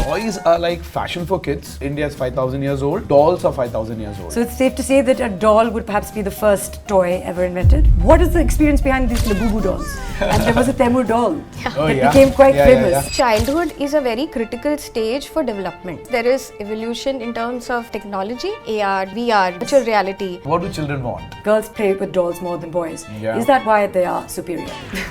Toys are like fashion for kids. India is 5,000 years old. Dolls are 5,000 years old. So it's safe to say that a doll would perhaps be the first toy ever invented. What is the experience behind these Labubu dolls? And there was a Temur doll that became quite famous. Childhood is a very critical stage for development. There is evolution in terms of technology, AR, VR, virtual reality. What do children want? Girls play with dolls more than boys. Yeah. Is that why they are superior?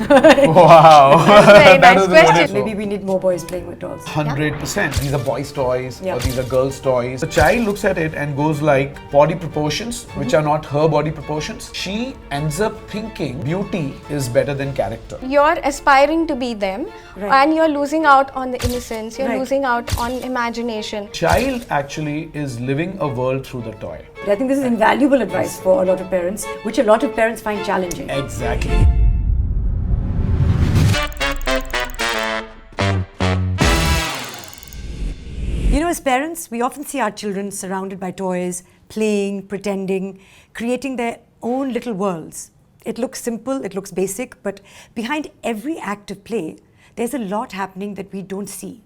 Wow. That's a very That nice was the question. motive. Maybe we need more boys playing with dolls. 100%. These are boys' toys Yeah. or these are girls' toys. The child looks at it and goes like body proportions, which are not her body proportions. She ends up thinking beauty is better than character. You're aspiring to be them, Right. and you're losing out on the innocence, you're Right. losing out on imagination. Child actually is living a world through the toy. But I think this is invaluable advice for a lot of parents, which a lot of parents find challenging. Exactly. You know, as parents, we often see our children surrounded by toys, playing, pretending, creating their own little worlds. It looks simple, it looks basic, but behind every act of play, there's a lot happening that we don't see.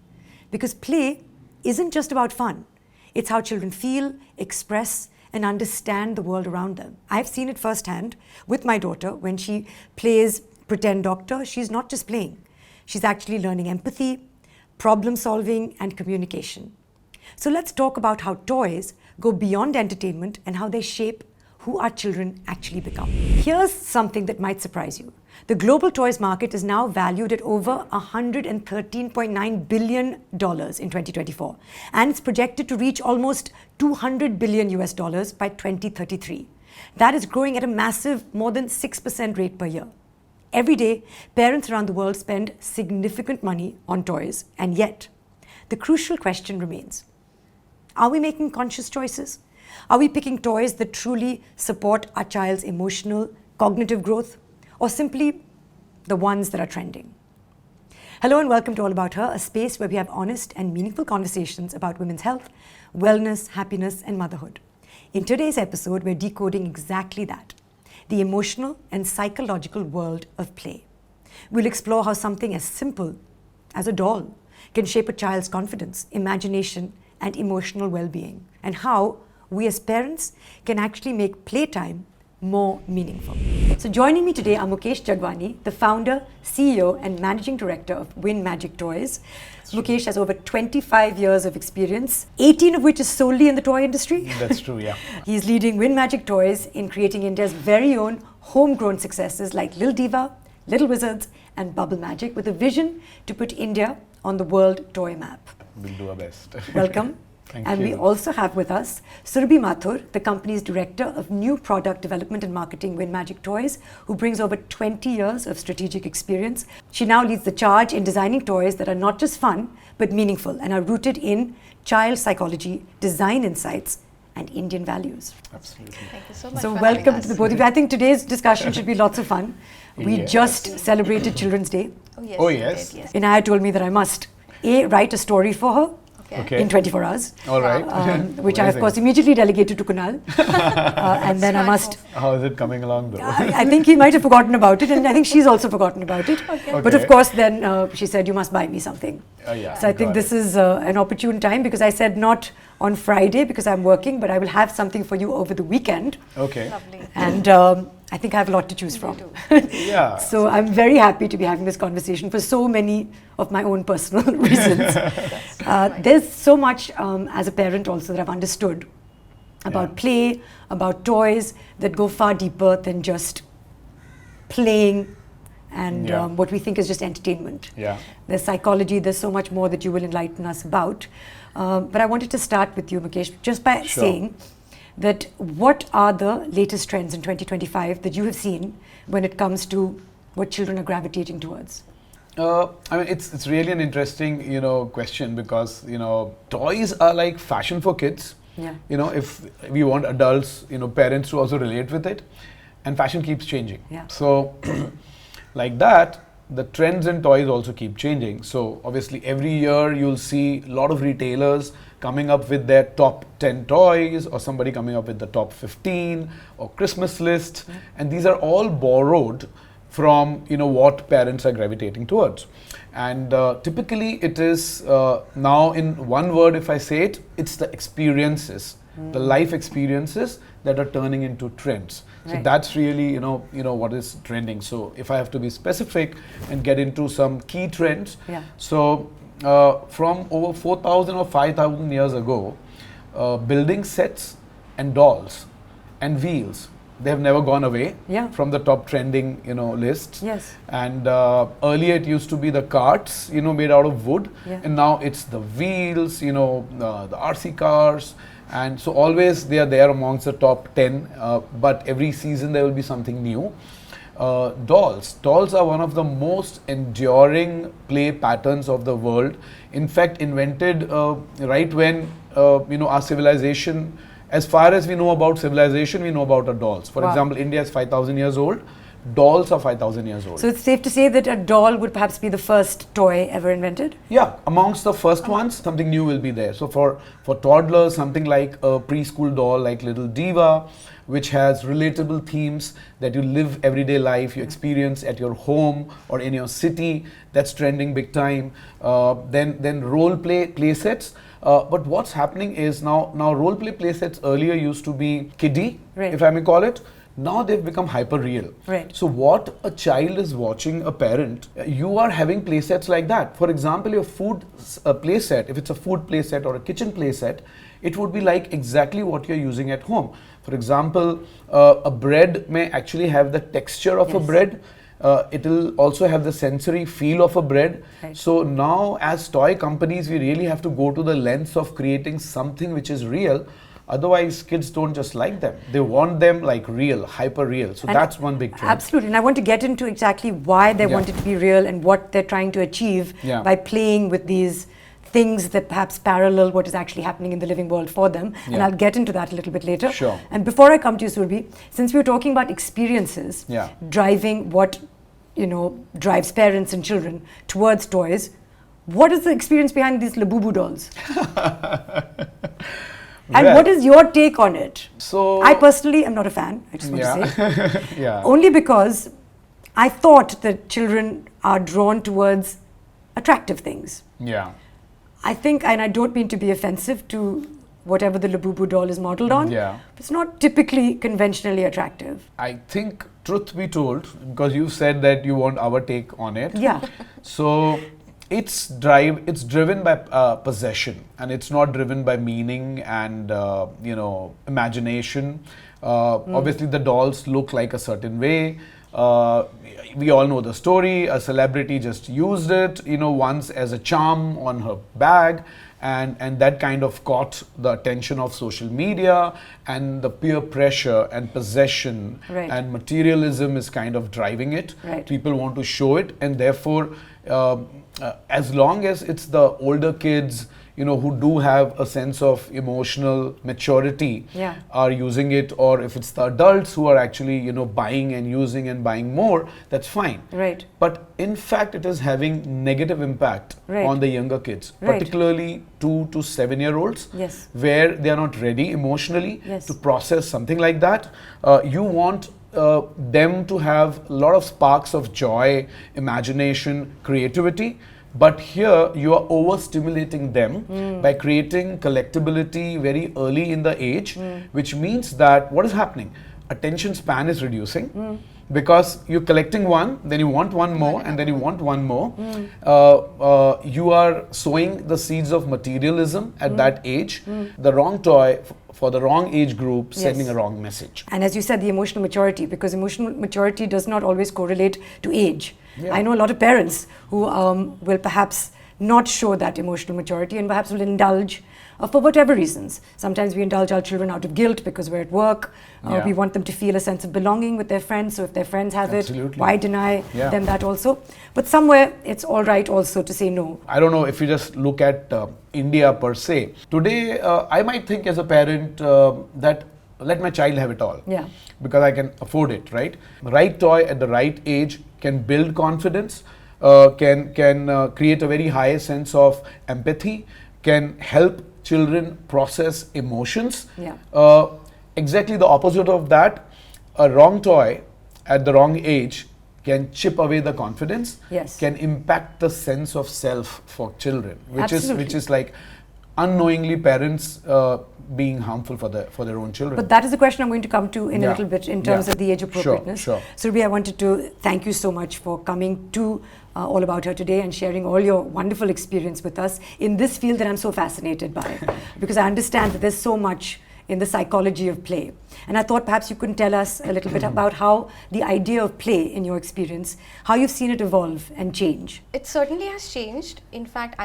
Because play isn't just about fun. It's how children feel, express, and understand the world around them. I've seen it firsthand with my daughter. When she plays pretend doctor, she's not just playing. She's actually learning empathy, problem solving, and communication. So let's talk about how toys go beyond entertainment and how they shape who our children actually become. Here's something that might surprise you. The global toys market is now valued at over $113.9 billion in 2024, and it's projected to reach almost $200 billion by 2033. That is growing at a massive more than 6% rate per year. Every day, parents around the world spend significant money on toys, and yet, the crucial question remains. Are we making conscious choices? Are we picking toys that truly support our child's emotional, cognitive growth, or simply the ones that are trending? Hello and welcome to All About Her, a space where we have honest and meaningful conversations about women's health, wellness, happiness, and motherhood. In today's episode, we're decoding exactly that. The emotional and psychological world of play. We'll explore how something as simple as a doll can shape a child's confidence, imagination, and emotional well-being, and how we as parents can actually make playtime more meaningful. So joining me today are Mukesh Jagwani, the founder, CEO, and managing director of WinMagic Toys. Mukesh has over 25 years of experience, 18 of which is solely in the toy industry. That's true, yeah. He's leading WinMagic Toys in creating India's very own homegrown successes like Lil Diva, Little Wizards, and Bubble Magic, with a vision to put India on the world toy map. We'll do our best. Welcome. Thank and you. we also have with us Surabhi Mathur, the company's director of new product development and marketing, WinMagic Toys, who brings over 20 years of strategic experience. She now leads the charge in designing toys that are not just fun, but meaningful and are rooted in child psychology, design insights, and Indian values. Absolutely. Thank you so much. So for welcome having to us. the both of you. I think today's discussion should be lots of fun. We Yes. just celebrated Children's Day. Oh yes. Oh, you yes. did, yes. Inaya told me that I must write a story for her Okay. in 24 hours. All right. Which I, of Amazing. course, immediately delegated to Kunal. And then I must... How is it coming along though? I think he might have forgotten about it, and I think she's also forgotten about it. But of Okay. course, then she said, you must buy me something. Yeah, So I think got this it. is an opportune time, because I said not on Friday because I'm working, but I will have something for you over the weekend. Okay. Lovely. And I think I have a lot to choose from. Yeah. So I'm very happy to be having this conversation for so many of my own personal reasons. There's so much as a parent also that I've understood about Yeah. play, about toys that go far deeper than just playing and Yeah. what we think is just entertainment. Yeah. There's psychology, there's so much more that you will enlighten us about. But I wanted to start with you, Mukesh, just by Sure. saying that what are the latest trends in 2025 that you have seen when it comes to what children are gravitating towards? I mean, it's really an interesting, question, because, toys are like fashion for kids. Yeah. If we want adults, parents to also relate with it, and fashion keeps changing. Yeah. So, like that, the trends in toys also keep changing. So, obviously, every year you'll see a lot of retailers coming up with their top 10 toys, or somebody coming up with the top 15 or Christmas list, and these are all borrowed from what parents are gravitating towards. And typically it is now, in one word if I say it, it's the experiences, the life experiences that are turning into trends. So that's really what is trending. So if I have to be specific and get into some key trends, so from over 4,000 or 5,000 years ago, building sets and dolls and wheels, they have never gone away from the top trending lists. Yes. And earlier it used to be the carts made out of wood, and now it's the wheels, the RC cars. And so always they are there amongst the top 10, but every season there will be something new. Dolls are one of the most enduring play patterns of the world. In fact, invented right when our civilization, as far as we know about civilization, we know about our dolls. For example, India is 5,000 years old. Dolls are 5,000 years old. So it's safe to say that a doll would perhaps be the first toy ever invented? Yeah, amongst the first ones, something new will be there. So for toddlers, something like a preschool doll like Lil Diva, which has relatable themes that you live everyday life, you experience at your home or in your city. That's trending big time. Then role play sets. But what's happening is now role play sets earlier used to be kiddie, if I may call it. Now they've become hyper real. So what a child is watching, a parent, you are having play sets like that. For example, your food play set, if it's a food play set or a kitchen play set, it would be like exactly what you're using at home. For example, a bread may actually have the texture of a bread. It will also have the sensory feel of a bread. So now as toy companies, we really have to go to the lengths of creating something which is real. Otherwise, kids don't just like them. They want them like real, hyper real. So that's one big trend. Absolutely. And I want to get into exactly why they want it to be real and what they're trying to achieve by playing with these things that perhaps parallel what is actually happening in the living world for them. And I'll get into that a little bit later. Sure. And before I come to you, Surabhi, since we were talking about experiences driving what drives parents and children towards toys, what is the experience behind these Labubu dolls? And what is your take on it? So I personally am not a fan, I just want to say. Yeah. Only because I thought that children are drawn towards attractive things. Yeah. I think, and I don't mean to be offensive to whatever the Labubu doll is modeled on, it's not typically conventionally attractive. I think, truth be told, because you said that you want our take on it. So it's driven by possession, and it's not driven by meaning and imagination. Obviously the dolls look like a certain way. We all know the story. A celebrity just used it once as a charm on her bag, and that kind of caught the attention of social media, and the peer pressure and possession and materialism is kind of driving it. People want to show it, and therefore as long as it's the older kids who do have a sense of emotional maturity are using it, or if it's the adults who are actually buying and using and buying more, that's fine. But in fact it is having negative impact on the younger kids, particularly 2 to 7 year olds, where they are not ready emotionally to process something like that. You want them to have a lot of sparks of joy, imagination, creativity. But here you are overstimulating them by creating collectability very early in the age, which means that what is happening? Attention span is reducing because you're collecting one, then you want one more, and then you want one more. You are sowing the seeds of materialism at that age. The wrong toy for the wrong age group, sending a wrong message. And as you said, the emotional maturity, because emotional maturity does not always correlate to age. I know a lot of parents who will perhaps not show that emotional maturity and perhaps will indulge for whatever reasons. Sometimes we indulge our children out of guilt because we're at work. We want them to feel a sense of belonging with their friends. So if their friends have it, why deny them that also? But somewhere it's all right also to say no. I don't know if you just look at India per se. Today, I might think as a parent that let my child have it all. Because I can afford it, right? Right toy at the right age can build confidence, can create a very high sense of empathy, can help children process emotions. Exactly the opposite of that, a wrong toy at the wrong age can chip away the confidence, Yes. can impact the sense of self for children, Absolutely. which is like unknowingly parents being harmful for their own children. But that is the question I'm going to come to in a Yeah. little bit in terms Yeah. of the age appropriateness. Sure. Surabhi, I wanted to thank you so much for coming to All About Her today and sharing all your wonderful experience with us in this field that I'm so fascinated by. Because I understand that there's so much in the psychology of play. And I thought perhaps you could tell us a little bit about how the idea of play, in your experience, how you've seen it evolve and change. It certainly has changed. In fact,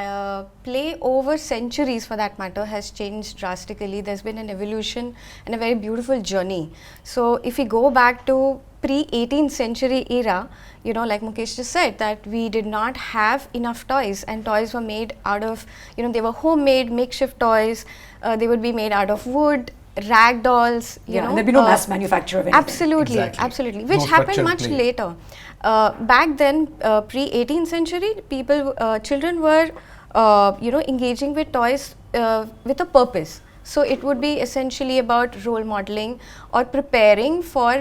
play over centuries, for that matter, has changed drastically. There's been an evolution and a very beautiful journey. So if we go back to pre-18th century era, you know, like Mukesh just said, that we did not have enough toys, and toys were made out of, you know, they were homemade, makeshift toys. They would be made out of wood, rag dolls, you know. And there'd be no mass manufacture of anything. Absolutely, Exactly. absolutely. Which No happened structured much play. later. Back then, pre-18th century, children were, you know, engaging with toys with a purpose. So it would be essentially about role modeling or preparing for,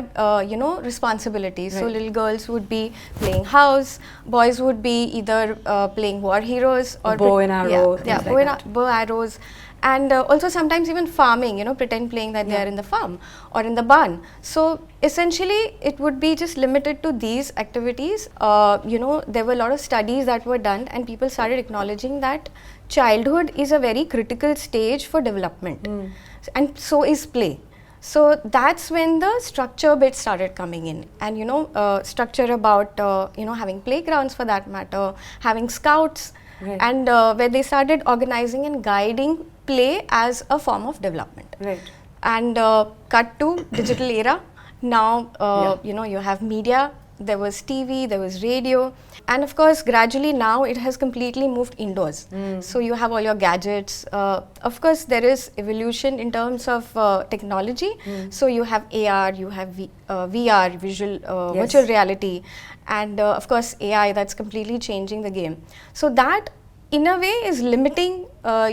you know, responsibilities. So Right. little girls would be playing house, boys would be either playing war heroes or Bow and arrow, things like bow and that. bow arrows, and also sometimes even farming, you know, pretend playing that they are in the farm or in the barn. So essentially it would be just limited to these activities. You know, there were a lot of studies that were done, and people started acknowledging that childhood is a very critical stage for development, and so is play. So that's when the structure bit started coming in, and you know, structure about you know, having playgrounds, for that matter, having scouts, Right. and where they started organizing and guiding play as a form of development. Right. And cut to digital era. Now you know, you have media. There was TV, there was radio, and of course gradually now it has completely moved indoors. So you have all your gadgets. Of course there is evolution in terms of technology. So you have AR, you have VR, visual Yes. virtual reality, and of course AI, that's completely changing the game. So that in a way is limiting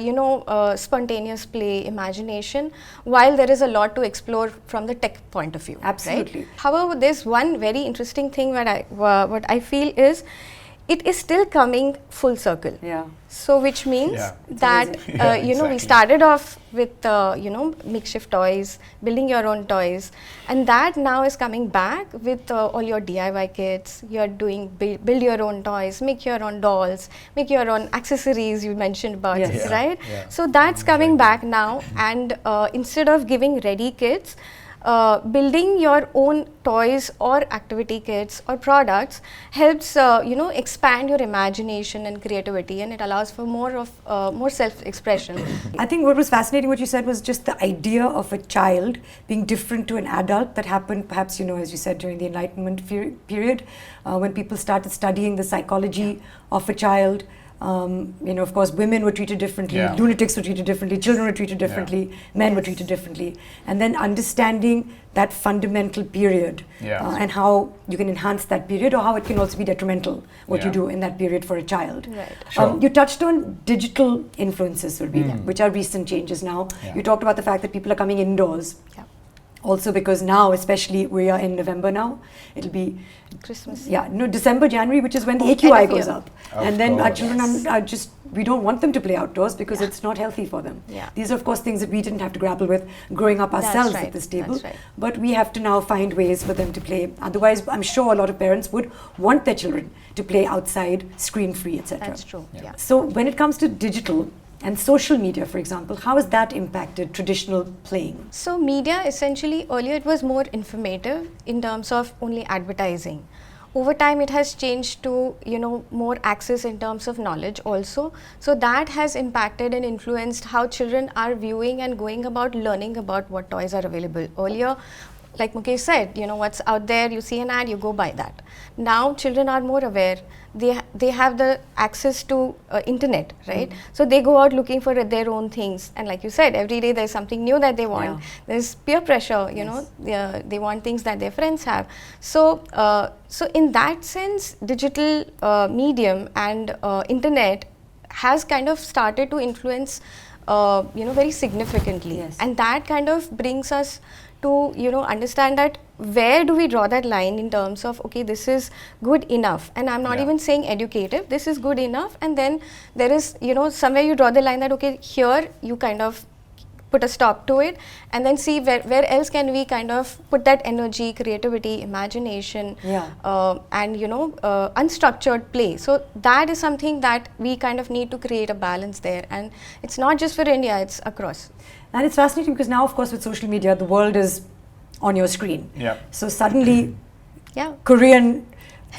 you know, spontaneous play, imagination, while there is a lot to explore from the tech point of view. Absolutely. Right? However, there's one very interesting thing what I feel is it is still coming full circle. Yeah. So which means Yeah. that amazing. Yeah, you know, we exactly. started off with you know, makeshift toys, building your own toys, and that now is coming back with all your DIY kits. You're doing build your own toys, make your own dolls, make your own accessories. You mentioned about Yes. it, Yeah, right? yeah. So that's coming back now, and instead of giving ready kits, building your own toys or activity kits or products helps you know, expand your imagination and creativity, and it allows for more of more self-expression. I think what was fascinating, what you said, was just the idea of a child being different to an adult. That happened perhaps, you know, as you said, during the Enlightenment period, when people started studying the psychology of a child. You know, of course, women were treated differently, Yeah. lunatics were treated differently, children were treated differently, men were treated differently. And then understanding that fundamental period Yeah. and how you can enhance that period, or how it can also be detrimental, what you Yeah. do in that period for a child. Right. Sure. You touched on digital influences, Surabhi, which are recent changes now. Yeah. You talked about the fact that people are coming indoors. Yeah. Also because now, especially we are in November now, it'll be Christmas. December, January, which is when the Oh, end AQI of goes year. up. Of And then our course. children are just, we don't want them to play outdoors because it's not healthy for them. Yeah. These are, of course, things that we didn't have to grapple with growing up That's ourselves right, at this table. that's right. But we have to now find ways for them to play. Otherwise, I'm sure a lot of parents would want their children to play outside, screen-free, etc. That's true. Yeah. So when it comes to digital and social media, for example, how has that impacted traditional playing? So media, essentially, earlier it was more informative in terms of only advertising. Over time it has changed to, you know, more access in terms of knowledge also. So that has impacted and influenced how children are viewing and going about learning about what toys are available. Earlier, like Mukesh said, you know, what's out there, you see an ad, you go buy that. Now children are more aware. They have the access to internet, right? So they go out looking for their own things, and like you said, every day there's something new that they want. Yeah. There's peer pressure, you know, they want things that their friends have. So so in that sense, digital medium and internet has kind of started to influence you know, very significantly. Yes. And that kind of brings us to, you know, understand that where do we draw that line in terms of, okay, this is good enough, and I'm not even saying educative, this is good enough, and then there is, you know, somewhere you draw the line that, okay, here you kind of put a stop to it, and then see where else can we kind of put that energy, creativity, imagination, and, you know, unstructured play. So that is something that we kind of need to create a balance there, and it's not just for India, it's across. And it's fascinating because now, of course, with social media, the world is on your screen. Yeah. So suddenly, Korean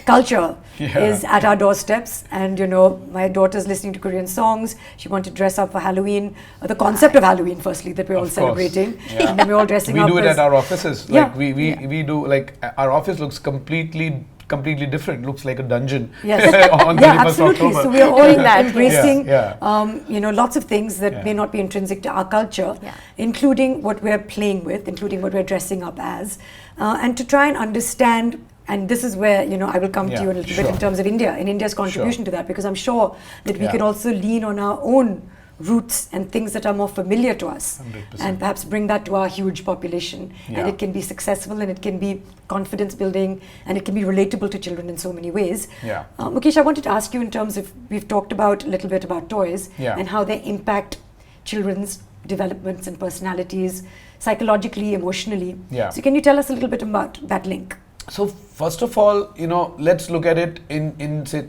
culture Yeah. is at our doorsteps, and you know, my daughter's listening to Korean songs. She wanted to dress up for Halloween. The concept of Halloween, firstly, that we're all Of course. celebrating, Yeah. and then we're all dressing We up. do it as at our offices. Yeah. Like we do, like our office looks completely different. Looks like a dungeon. Yes. On Yeah, 31st absolutely. October. So we are all embracing, Yeah. you know, lots of things that may not be intrinsic to our culture, including what we're playing with, including what we're dressing up as, and to try and understand. And this is where, you know, I will come to you a little bit in terms of India and India's contribution to that, because I'm sure that we can also lean on our own roots and things that are more familiar to us 100%. and perhaps bring that to our huge population. And it can be successful, and it can be confidence building, and it can be relatable to children in so many ways. Yeah. Mukesh, I wanted to ask you in terms of, we've talked about a little bit about toys and how they impact children's developments and personalities psychologically, emotionally. Yeah. So can you tell us a little bit about that link? So first of all, you know, let's look at it in say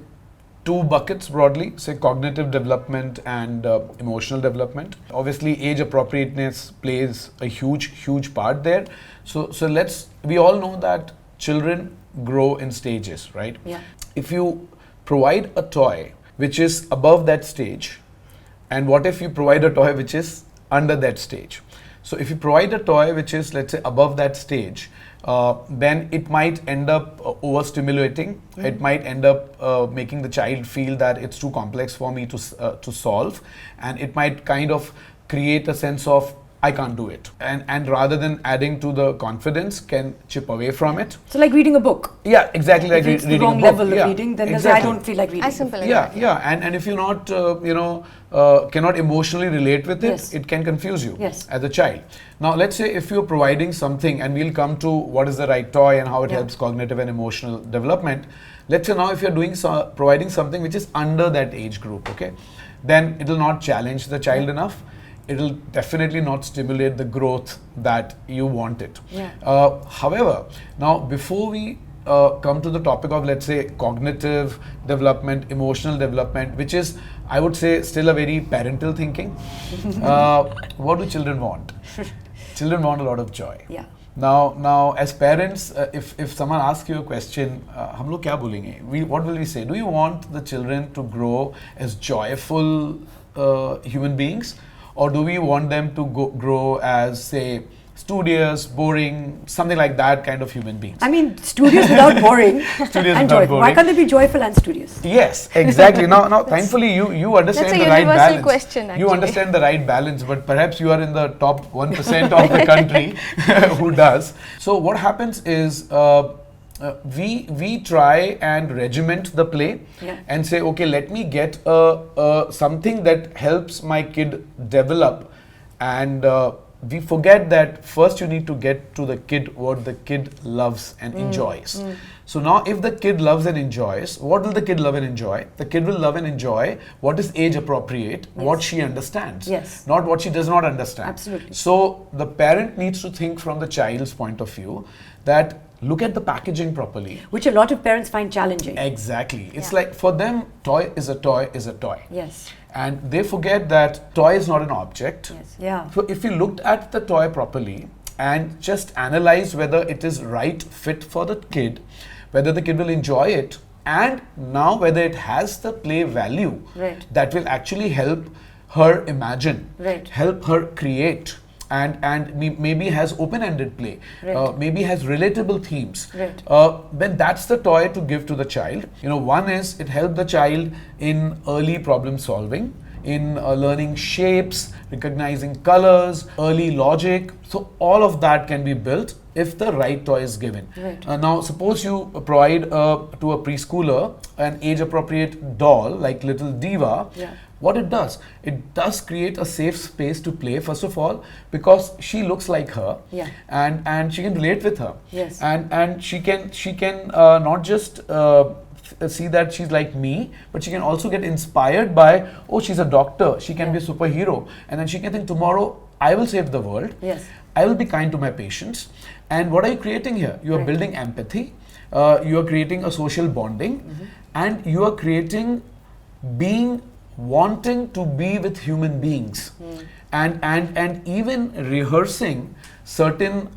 two buckets broadly, say cognitive development and emotional development. Obviously, age appropriateness plays a huge part there. So we all know that children grow in stages, right? Yeah. If you provide a toy which is above that stage, and what if you provide a toy which is under that stage? So if you provide a toy which is, let's say, above that stage, then it might end up overstimulating. It might end up making the child feel that it's too complex for me to solve, and it might kind of create a sense of I can't do it, and rather than adding to the confidence, can chip away from it. So like reading a book. Yeah, exactly, like If it's reading the wrong a book. level of reading, then there's, I don't feel like reading. As simple as Yeah, that. yeah, and if you're not, cannot emotionally relate with it, it can confuse you as a child. Now, let's say if you're providing something, and we'll come to what is the right toy and how it helps cognitive and emotional development. Let's say now if you're doing providing something which is under that age group, okay, then it'll not challenge the child enough. It'll definitely not stimulate the growth that you want it. However, now before we come to the topic of, let's say, cognitive development, emotional development, which is, I would say, still a very parental thinking. What do children want? Children want a lot of joy. Yeah. Now, as parents, if someone asks you a question, हम लोग क्या बोलेंगे? What will we say? Do you want the children to grow as joyful human beings? Or do we want them to grow as, say, studious, boring, something like that kind of human beings? I mean, studious without boring and joyful. Why can't they be joyful and studious? Yes, exactly. Now, thankfully, you understand the right balance. That's a universal question, actually. You understand the right balance, but perhaps you are in the top 1% of the country who does. So what happens is, we try and regiment the play and say, okay, let me get something that helps my kid develop, and we forget that first you need to get to the kid what the kid loves and enjoys. So now if the kid loves and enjoys, what will the kid love and enjoy? The kid will love and enjoy what is age appropriate, what she understands, not what she does not understand. Absolutely. So the parent needs to think from the child's point of view that look at the packaging properly. Which a lot of parents find challenging. Exactly. It's like for them, toy is a toy is a toy. Yes. And they forget that toy is not an object. Yes. Yeah. So if you looked at the toy properly and just analyze whether it is right fit for the kid, whether the kid will enjoy it, and now whether it has the play value that will actually help her imagine, help her create, and maybe has open-ended play, maybe has relatable themes, then that's the toy to give to the child. You know, one is it helps the child in early problem solving. in learning shapes, recognizing colors, early logic. So all of that can be built if the right toy is given. Right. Now, suppose you provide to a preschooler an age-appropriate doll like Little Diva. Yeah. What it does create a safe space to play, first of all, because she looks like her, Yeah. and she can relate with her. Yes. And she can not just see that she's like me, but she can also get inspired by, oh, she's a doctor, she can be a superhero, and then she can think, tomorrow I will save the world. Yes. I will be kind to my patients. And what are you creating here? You are Right. building empathy, you are creating a social bonding, and you are creating wanting to be with human beings, and even rehearsing certain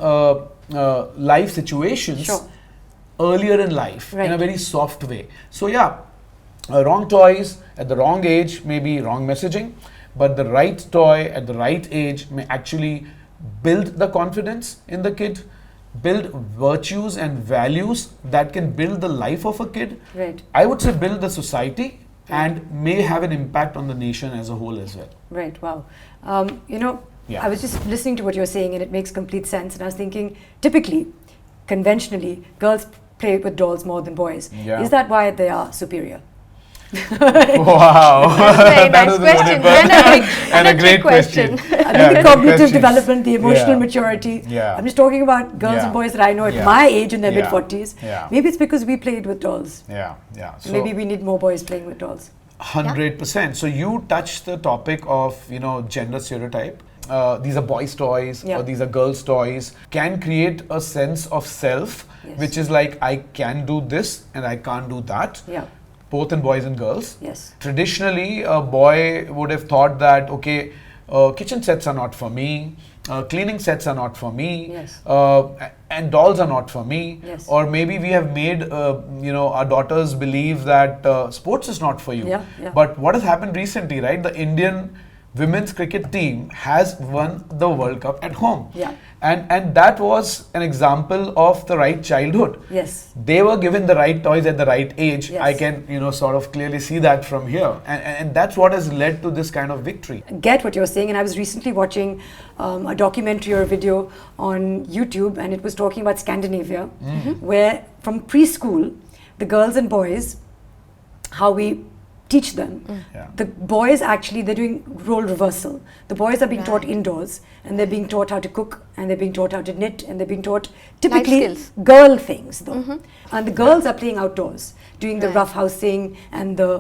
life situations Sure. earlier in life in Right. a very soft way. So yeah, wrong toys at the wrong age may be wrong messaging, but the right toy at the right age may actually build the confidence in the kid, build virtues and values that can build the life of a kid. Right. I would say build the society, and may have an impact on the nation as a whole as well. Right, wow. Yeah. I was just listening to what you're saying and it makes complete sense. And I was thinking, typically, conventionally, girls play with dolls more than boys. Yeah. Is that why they are superior? Wow. Very That nice was a loaded question. question. And a trick great question. I mean, the cognitive development, the emotional Yeah. maturity. Yeah. I'm just talking about girls Yeah. and boys that I know at Yeah. my age in their Yeah. mid-40s. Yeah. Maybe it's because we played with dolls. Yeah, yeah. So Maybe we need more boys playing with dolls. 100%. So you touched the topic of, gender stereotype. These are boys' toys, Yeah. or these are girls' toys. Can create a sense of self, Yes. which is like, I can do this and I can't do that. Yeah. Both in boys and girls. Yes. Traditionally, a boy would have thought that, okay, kitchen sets are not for me, cleaning sets are not for me, Yes. and dolls are not for me. Yes. Or maybe we have made, our daughters believe that sports is not for you. Yeah, yeah. But what has happened recently, right? The Indian women's cricket team has won the World Cup at home. Yeah. And that was an example of the right childhood. Yes. They were given the right toys at the right age. Yes. I can, sort of clearly see that from here. And that's what has led to this kind of victory. Get what you're saying, and I was recently watching a documentary or a video on YouTube, and it was talking about Scandinavia, where from preschool, the girls and boys, how we teach them. Yeah. The boys actually, they're doing role reversal. The boys are being taught Right. indoors, and they're being taught how to cook, and they're being taught how to knit, and they're being taught typically skills. girl things though. And the girls are playing outdoors, doing the Right. rough housing and the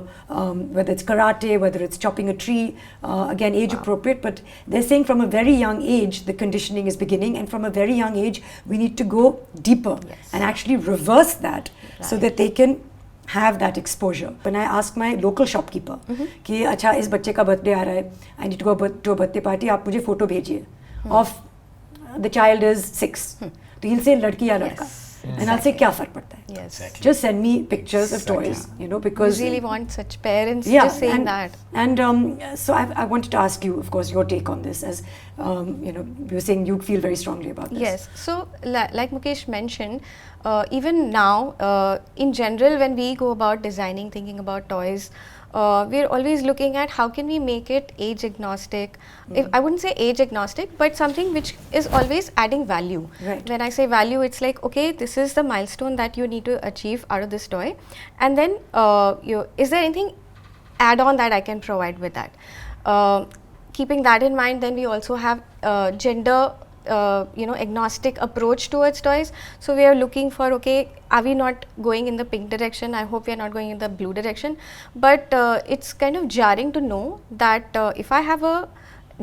whether it's karate, whether it's chopping a tree, again age appropriate, but they're saying from a very young age the conditioning is beginning, and from a very young age we need to go deeper and actually reverse that so that they can have that exposure. When I ask my local shopkeeper कि अच्छा इस बच्चे का birthday आ रहा है, I need to go to a birthday party, आप मुझे photo भेजिए of the child is 6. तो he'll say लड़की या लड़का, and I'll say क्या फर्क पड़ता है? Yes. Exactly. Just send me pictures of Exactly. toys, because We really want such parents yeah, just saying and, that. And so I wanted to ask you, of course, your take on this, as you were saying you feel very strongly about this. Yes. So, like Mukesh mentioned, even now, in general, when we go about designing, thinking about toys, we're always looking at how can we make it age agnostic. If I wouldn't say age agnostic, but something which is always adding value. Right. When I say value, it's like, okay, this is the milestone that you need to achieve out of this toy, and then is there anything add-on that I can provide with that? Keeping that in mind, then we also have gender agnostic approach towards toys. So we are looking for, okay, are we not going in the pink direction? I hope we are not going in the blue direction. But it's kind of jarring to know that if I have a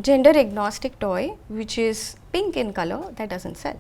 gender agnostic toy which is pink in color, that doesn't sell.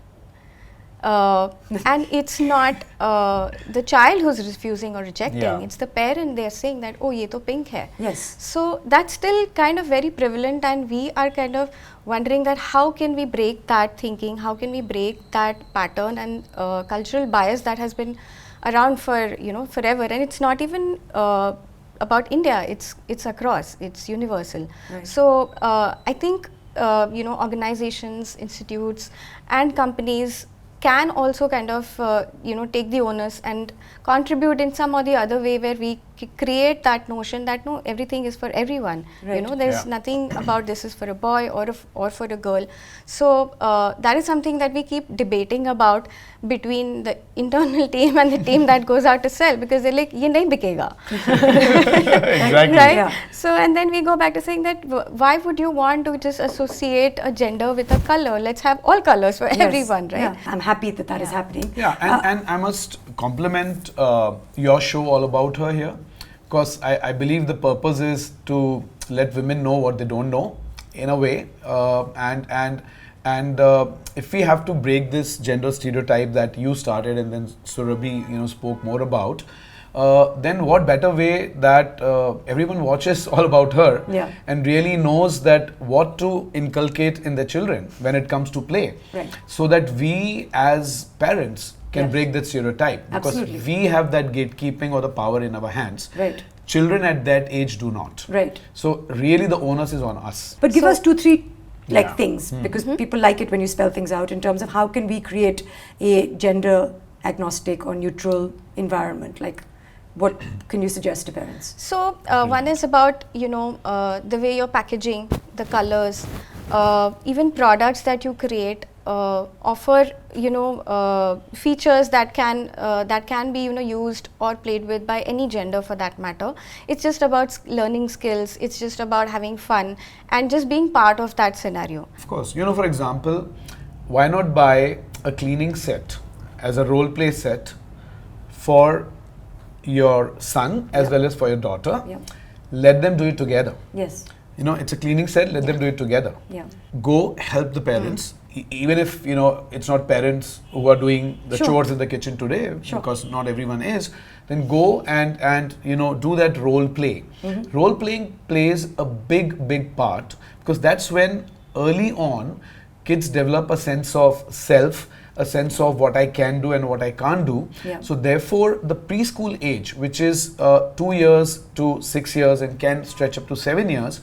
And it's not the child who's refusing or rejecting, Yeah. it's the parent. They're saying that, oh, ye to pink hai. Yes. So that's still kind of very prevalent, and we are kind of wondering that how can we break that thinking, how can we break that pattern and cultural bias that has been around for forever. And it's not even about India, it's across, it's universal. Right. So I think organizations, institutes and companies can also kind of take the onus and contribute in some or the other way, where we create that notion that no, everything is for everyone. You Right. know, there's nothing about this is for a boy or for a girl. So that is something that we keep debating about between the internal team and the team that goes out to sell, because they're like, ye nahi bikega. Exactly. Right? Yeah. So, and then we go back to saying that why would you want to just associate a gender with a color? Let's have all colors for Yes. everyone, right? Yeah. I'm happy that that is happening. Yeah, and I must compliment your show All About Her here, because I believe the purpose is to let women know what they don't know, in a way, and if we have to break this gender stereotype that you started and then Surabhi, spoke more about, then what better way that everyone watches All About Her Yeah. and really knows that what to inculcate in their children when it comes to play, Right. so that we as parents can Yes. break that stereotype, because Absolutely. we have that gatekeeping or the power in our hands. Right. Children at that age do not. Right. So really the onus is on us. But give So- us 2-3 Yeah. things, because people like it when you spell things out, in terms of how can we create a gender agnostic or neutral environment. Like, what can you suggest to parents? So one is about the way you're packaging, the colors, even products that you create offer features that can be used or played with by any gender for that matter. It's just about learning skills. It's just about having fun and just being part of that scenario. Of course, for example, why not buy a cleaning set as a role play set for your son as Yeah. well as for your daughter. Yeah. Let them do it together. Yes. It's a cleaning set, let them do it together. Yeah. Go help the parents, even if it's not parents who are doing the Sure. chores in the kitchen today, Sure. because not everyone is. Then go and do that role play. Role playing plays a big part, because that's when early on kids develop a sense of self, a sense of what I can do and what I can't do. Yeah. So therefore, the preschool age, which is 2 years to 6 years and can stretch up to 7 years,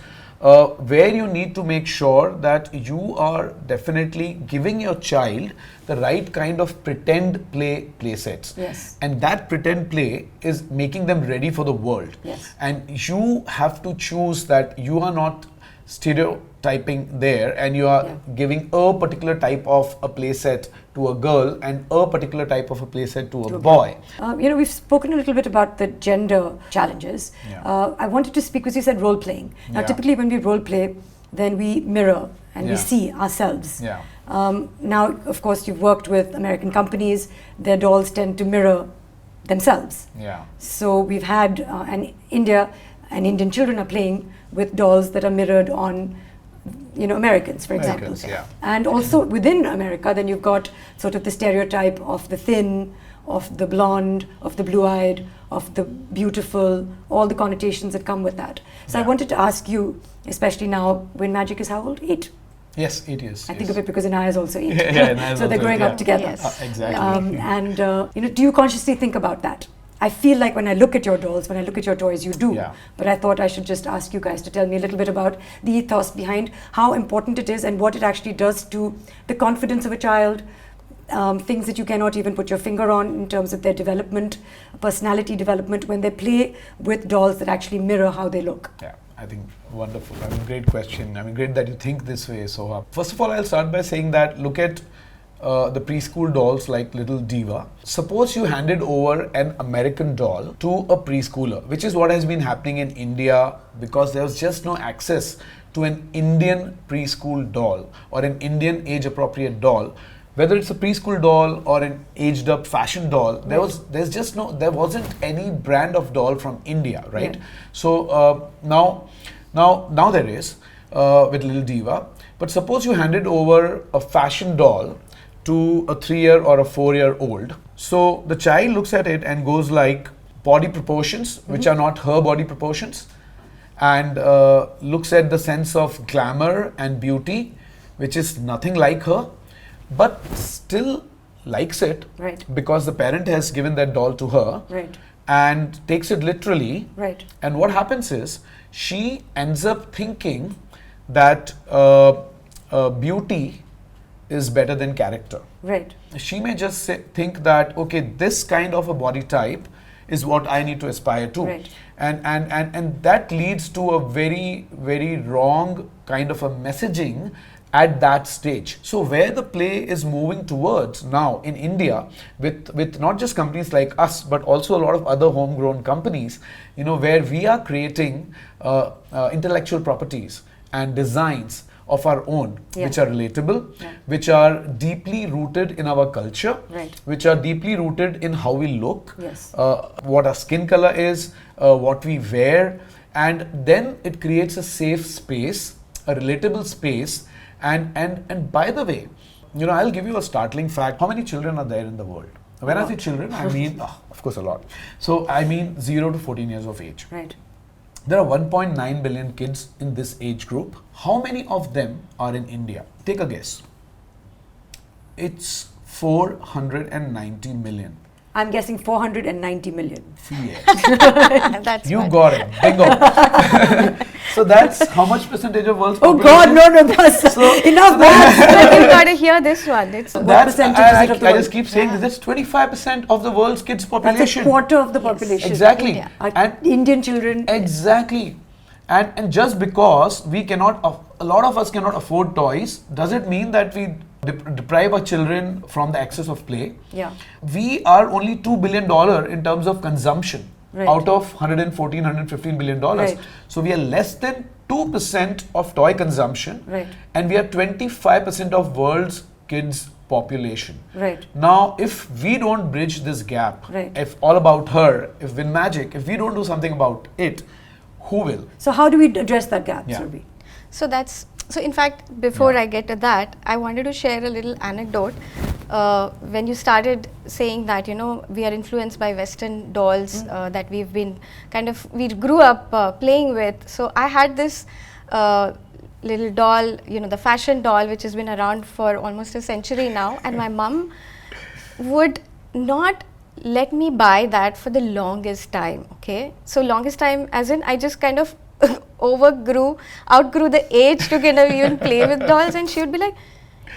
where you need to make sure that you are definitely giving your child the right kind of pretend play sets. Yes. And that pretend play is making them ready for the world. Yes. And you have to choose that you are not stereotyping there, and you are Yeah. giving a particular type of a play set to a girl and a particular type of a play set to a Okay. boy. We've spoken a little bit about the gender challenges. Yeah. I wanted to speak, because you said role playing. Now, Yeah. typically when we role play, then we mirror and we Yeah. see ourselves. Yeah. Now, of course, you've worked with American companies. Their dolls tend to mirror themselves. Yeah. So we've had India, and Indian children are playing with dolls that are mirrored on, Americans, for example. Americans, yeah. And also within America, then you've got sort of the stereotype of the thin, of the blonde, of the blue-eyed, of the beautiful, all the connotations that come with that. So I Yeah. wanted to ask you, especially now, WinMagic is how old? 8. Yes, it is. I think of it because Inaya is also 8. Yeah, Inaya is so they're also growing 8, up yeah. together. Yes. Exactly. And do you consciously think about that? I feel like when I look at your dolls, when I look at your toys, you do. Yeah. But I thought I should just ask you guys to tell me a little bit about the ethos behind how important it is and what it actually does to the confidence of a child, things that you cannot even put your finger on in terms of their development, personality development, when they play with dolls that actually mirror how they look. Yeah, I think wonderful. Great question. Great that you think this way, Soha. First of all, I'll start by saying that look at the preschool dolls like Lil Diva. Suppose you handed over an American doll to a preschooler, which is what has been happening in India, because there was just no access to an Indian preschool doll or an Indian age-appropriate doll. Whether it's a preschool doll or an aged-up fashion doll, there wasn't any brand of doll from India, right? Yeah. So now there is with Lil Diva. But suppose you handed over a fashion doll to a 3-year or a 4-year-old. So the child looks at it and goes like body proportions, which are not her body proportions, and looks at the sense of glamour and beauty, which is nothing like her, but still likes it, Right. because the parent has given that doll to her, Right. and takes it literally. Right. And what happens is she ends up thinking that beauty is better than character. Right. She may just think that, okay, this kind of a body type is what I need to aspire to. Right. And that leads to a very, very wrong kind of a messaging at that stage. So where the play is moving towards now in India, with not just companies like us, but also a lot of other homegrown companies, where we are creating intellectual properties and designs of our own, which are relatable, which are deeply rooted in our culture, which are deeply rooted in how we look, what our skin color is, what we wear, and then it creates a safe space, a relatable space. And by the way, I'll give you a startling fact. How many children are there in the world? When I say children, I mean, of course, a lot. So I mean 0 to 14 years of age. Right. There are 1.9 billion kids in this age group. How many of them are in India? Take a guess. It's 490 million. I'm guessing 490 million. Yes. That's you fine. got it. Bingo. So that's how much percentage of world's Oh population? God, no, that's enough maths. But you gotta hear this one. It's What percentage is it of the I world? just keep saying this. That's 25% of the world's kids' population. That's a quarter of the population. Exactly. India. And Indian children. exactly. And just because we cannot, a lot of us cannot afford toys, does it mean that we deprive our children from the access of play? Yeah. We are only $2 billion in terms of consumption out of $115 billion. Right. So we are less than 2% of toy consumption, Right. and we are 25% of world's kids population. Right. Now, if we don't bridge this gap, Right. if All About Her, if WinMagic, if we don't do something about it, who will? So how do we address that gap, Yeah. Surabhi? So in fact, before I get to that, I wanted to share a little anecdote. When you started saying that, we are influenced by Western dolls that we've been we grew up playing with. So I had this little doll, the fashion doll, which has been around for almost a century now, and my mum would not let me buy that for the longest time. Okay, so longest time as in I just kind of outgrew the age to kind of even play with dolls, and she would be like,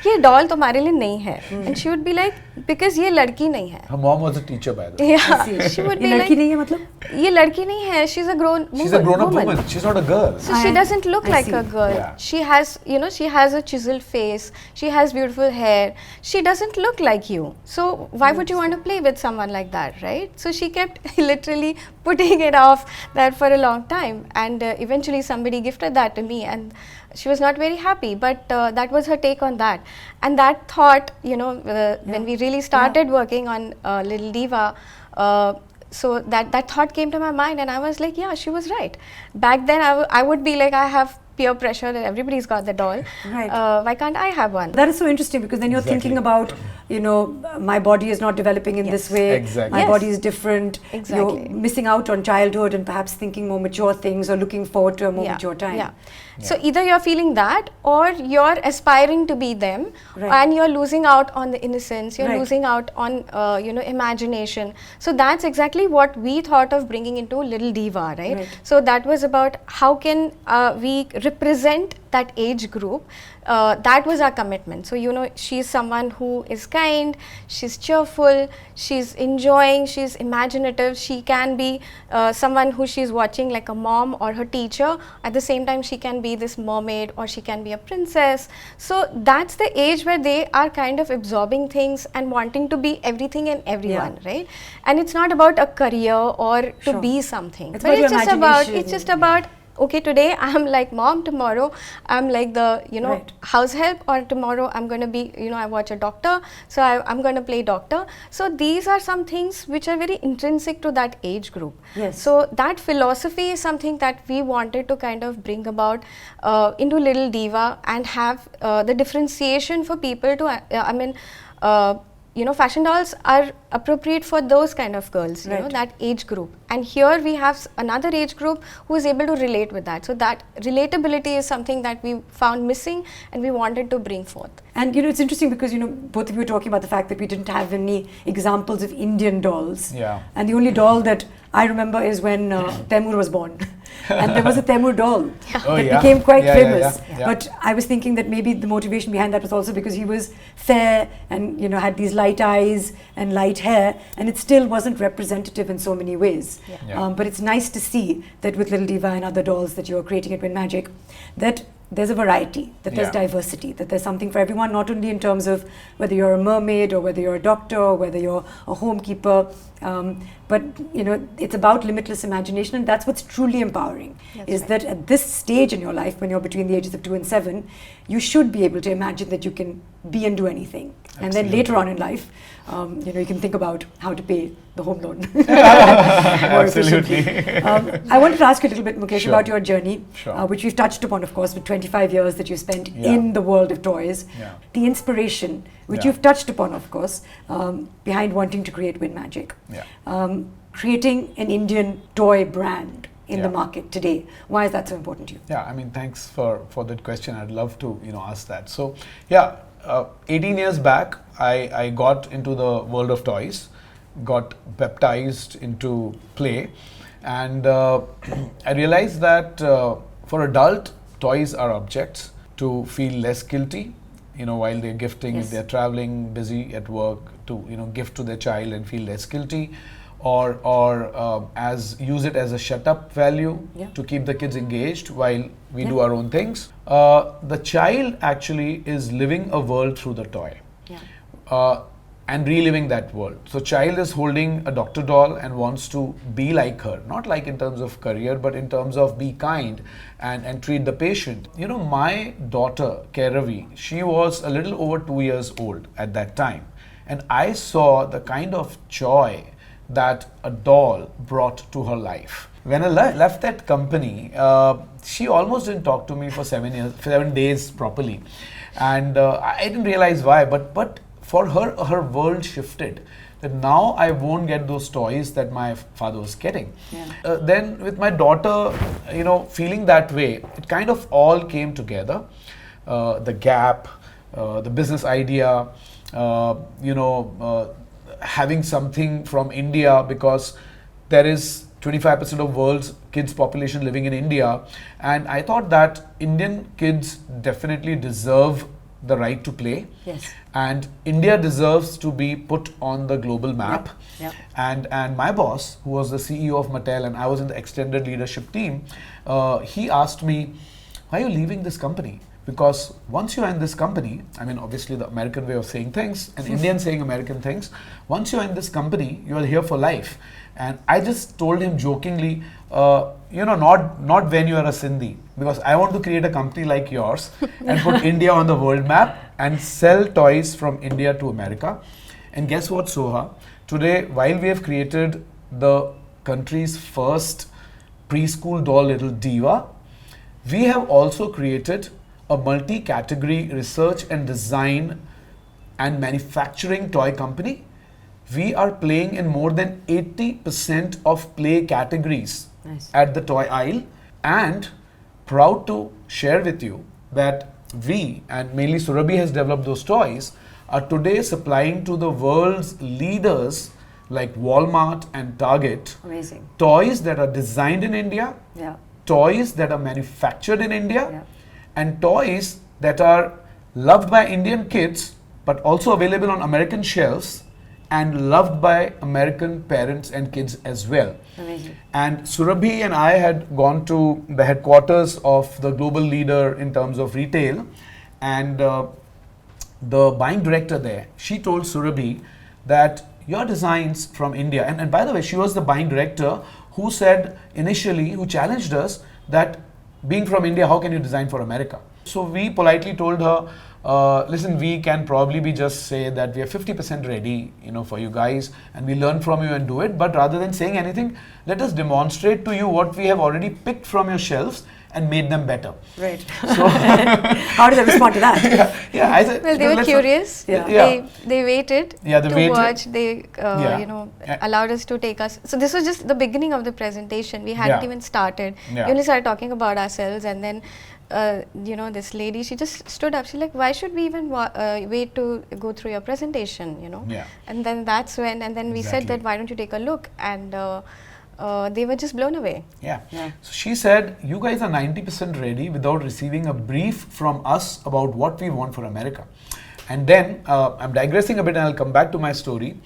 ये doll तुम्हारे लिए नहीं है, and she would be like, because ये लड़की नहीं है. Her mom was a teacher, by the way. Yeah, she would be ये like, लड़की नहीं है मतलब? ये लड़की नहीं है, she's a grown up woman. She's not a girl. So she doesn't look I like see. a girl. Yeah. She has, she has a chiseled face. She has beautiful hair. She doesn't look like you. So why would you want to play with someone like that, right? So she kept literally putting it off that for a long time, and eventually somebody gifted that to me, and she was not very happy, but that was her take on that. And that thought, when we really started working on Lil Diva, so that thought came to my mind, and I was like, yeah, she was right. Back then, I would be like, I have peer pressure that everybody's got the doll. Right. Why can't I have one? That is so interesting, because then you're thinking about, my body is not developing in this way. Exactly. My Yes. body is different. Exactly. You're missing out on childhood and perhaps thinking more mature things or looking forward to a more mature time. Yeah. So either you're feeling that, or you're aspiring to be them, Right. and you're losing out on the innocence. You're Right. losing out on imagination. So that's exactly what we thought of bringing into Little Diva, right? Right. So that was about how can we represent that age group. That was our commitment. So she's someone who is kind, she's cheerful, she's enjoying, she's imaginative. She can be someone who she's watching like a mom or her teacher. At the same time, she can be this mermaid, or she can be a princess. So that's the age where they are kind of absorbing things and wanting to be everything and everyone, right? And it's not about a career or to Sure. be something. It's But about it's your just about imagination. okay, today I'm like mom, tomorrow I'm like the Right. house help, or tomorrow I'm going to be I watch a doctor, so I'm going to play doctor. So these are some things which are very intrinsic to that age group. Yes. So that philosophy is something that we wanted to kind of bring about into Little Diva, and have the differentiation for people to fashion dolls are appropriate for those kind of girls, Right. that age group. And here we have another age group who is able to relate with that. So that relatability is something that we found missing, and we wanted to bring forth. And it's interesting because both of you were talking about the fact that we didn't have any examples of Indian dolls. Yeah. And the only doll that I remember is when Taimur was born. and there was a Temur doll Oh, that yeah. became quite Yeah, famous. yeah. But I was thinking that maybe the motivation behind that was also because he was fair and had these light eyes and light hair, and it still wasn't representative in so many ways. Yeah. But it's nice to see that with Lil Diva and other dolls that you're creating at WinMagic, that there's a variety, that there's Yeah. diversity, that there's something for everyone, not only in terms of whether you're a mermaid or whether you're a doctor or whether you're a homekeeper, but it's about limitless imagination, and that's what's truly empowering. That's That at this stage in your life, when you're between the ages of 2 and 7, you should be able to imagine that you can be and do anything. And then later on in life, you can think about how to pay the home loan more efficiently. I wanted to ask you a little bit, Mukesh, Sure. about your journey, Sure. which we've touched upon, of course, with 25 years that you spent Yeah. in the world of toys. Yeah. The inspiration, which Yeah. you've touched upon, of course, behind wanting to create WinMagic. Yeah. Creating an Indian toy brand in the Yeah. market today. Why is that so important to you? Yeah, I mean, thanks for that question. I'd love to ask that. So yeah, 18 years back, I got into the world of toys, got baptized into play, and I realized that for adult, toys are objects to feel less guilty, while they're gifting, if Yes. they're traveling, busy at work, to gift to their child and feel less guilty, or use it as a shut up value Yeah. to keep the kids engaged while we Yeah. do our own things. The child actually is living a world through the toy. Yeah. And reliving that world. So child is holding a doctor doll and wants to be like her, not like in terms of career, but in terms of be kind and treat the patient. My daughter, Kairavi, she was a little over 2 years old at that time. And I saw the kind of joy that a doll brought to her life. When I left that company, she almost didn't talk to me for 7 days properly. And I didn't realize why, but for her, her world shifted. That now I won't get those toys that my father was getting. Yeah. Then with my daughter, feeling that way, it kind of all came together. The gap, the business idea, having something from India, because there is 25% of world's kids population living in India, and I thought that Indian kids definitely deserve the right to play. Yes. And India deserves to be put on the global map. Yep. And my boss, who was the CEO of Mattel, and I was in the extended leadership team, he asked me, why are you leaving this company? Because once you're in this company, I mean, obviously the American way of saying things, and Indian saying American things, once you're in this company, you are here for life. And I just told him jokingly, not when you are a Sindhi, because I want to create a company like yours and put India on the world map and sell toys from India to America. And guess what, Soha? Today, while we have created the country's first preschool doll, Lil Diva, we have also created a multi-category research and design and manufacturing toy company. We are playing in more than 80% of play categories Nice. at the toy aisle, and proud to share with you that we, and mainly Surabhi has developed those toys, are today supplying to the world's leaders like Walmart and Target Amazing. toys that are designed in India, Yeah. toys that are manufactured in India, Yeah. and toys that are loved by Indian kids but also available on American shelves and loved by American parents and kids as well. Amazing. And Surabhi and I had gone to the headquarters of the global leader in terms of retail, and the buying director there, she told Surabhi that your designs from India, and by the way, she was the buying director who said initially, who challenged us that being from India, how can you design for America? So we politely told her, listen, we can probably be just say that we are 50% ready, for you guys, and we learn from you and do it. But rather than saying anything, let us demonstrate to you what we have already picked from your shelves and made them better. Right. So How did they respond to that? yeah, I said, Well, they were curious. Yeah. They waited Yeah, they to waited. watch. They, Yeah. allowed us to take us. So this was just the beginning of the presentation. We hadn't Yeah. even started. Yeah. We only started talking about ourselves, and then, this lady, she just stood up. She's like, "Why should we even wait to go through your presentation?" Yeah. And then that's when, and then we said Exactly. that, "Why don't you take a look?" And they were just blown away. Yeah. So she said, you guys are 90% ready without receiving a brief from us about what we want for America. And then, I'm digressing a bit and I'll come back to my story.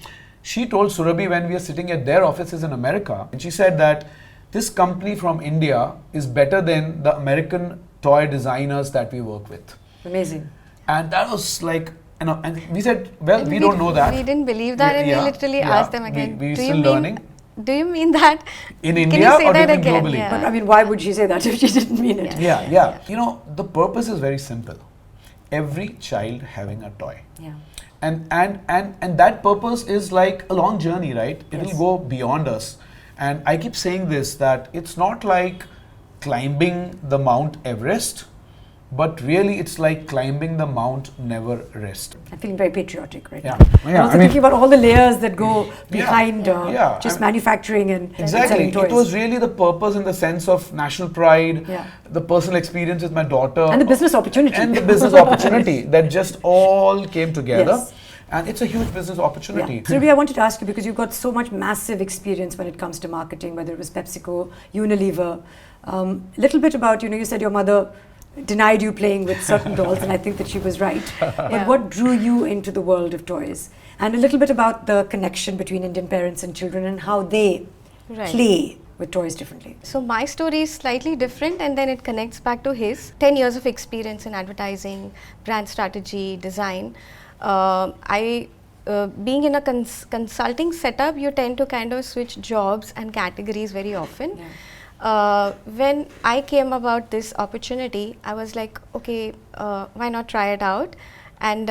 She told Surabhi when we are sitting at their offices in America, and she said that this company from India is better than the American toy designers that we work with. Amazing. And that was like, and we said, well, we don't know that. We didn't believe that, and we literally asked them again. We're still learning. Do you mean that? In Can India you say or do you that mean again? globally? Yeah. But I mean, why would she say that if she didn't mean it? Yeah. You know, the purpose is very simple. Every child having a toy. Yeah. And that purpose is like a long journey, right? It will go beyond us. And I keep saying this, that it's not like climbing the Mount Everest, but really it's like climbing the Mount Never Rest. I'm feeling very patriotic right now. Yeah, also thinking about all the layers that go behind just manufacturing and exactly. selling toys. It was really the purpose in the sense of national pride, the personal experience with my daughter. And the business opportunity. And the business opportunity that just all came together. Yes. And it's a huge business opportunity. Surabhi, I wanted to ask you, because you've got so much massive experience when it comes to marketing, whether it was PepsiCo, Unilever. Little bit about, you said your mother denied you playing with certain dolls, and I think that she was right. But what drew you into the world of toys? And a little bit about the connection between Indian parents and children and how they play with toys differently. So my story is slightly different, and then it connects back to his 10 years of experience in advertising, brand strategy, design. Being in a consulting setup, you tend to kind of switch jobs and categories very often. When I came about this opportunity, I was like, okay, why not try it out? And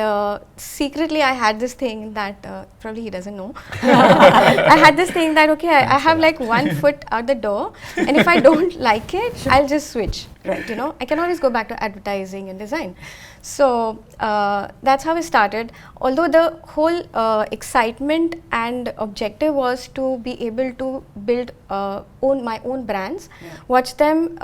secretly, I had this thing that probably he doesn't know. I had this thing that, okay, I have like 1 foot out the door, and if I don't like it, I'll just switch. Right? I can always go back to advertising and design. So that's how it started. Although the whole excitement and objective was to be able to build my own brands, watch them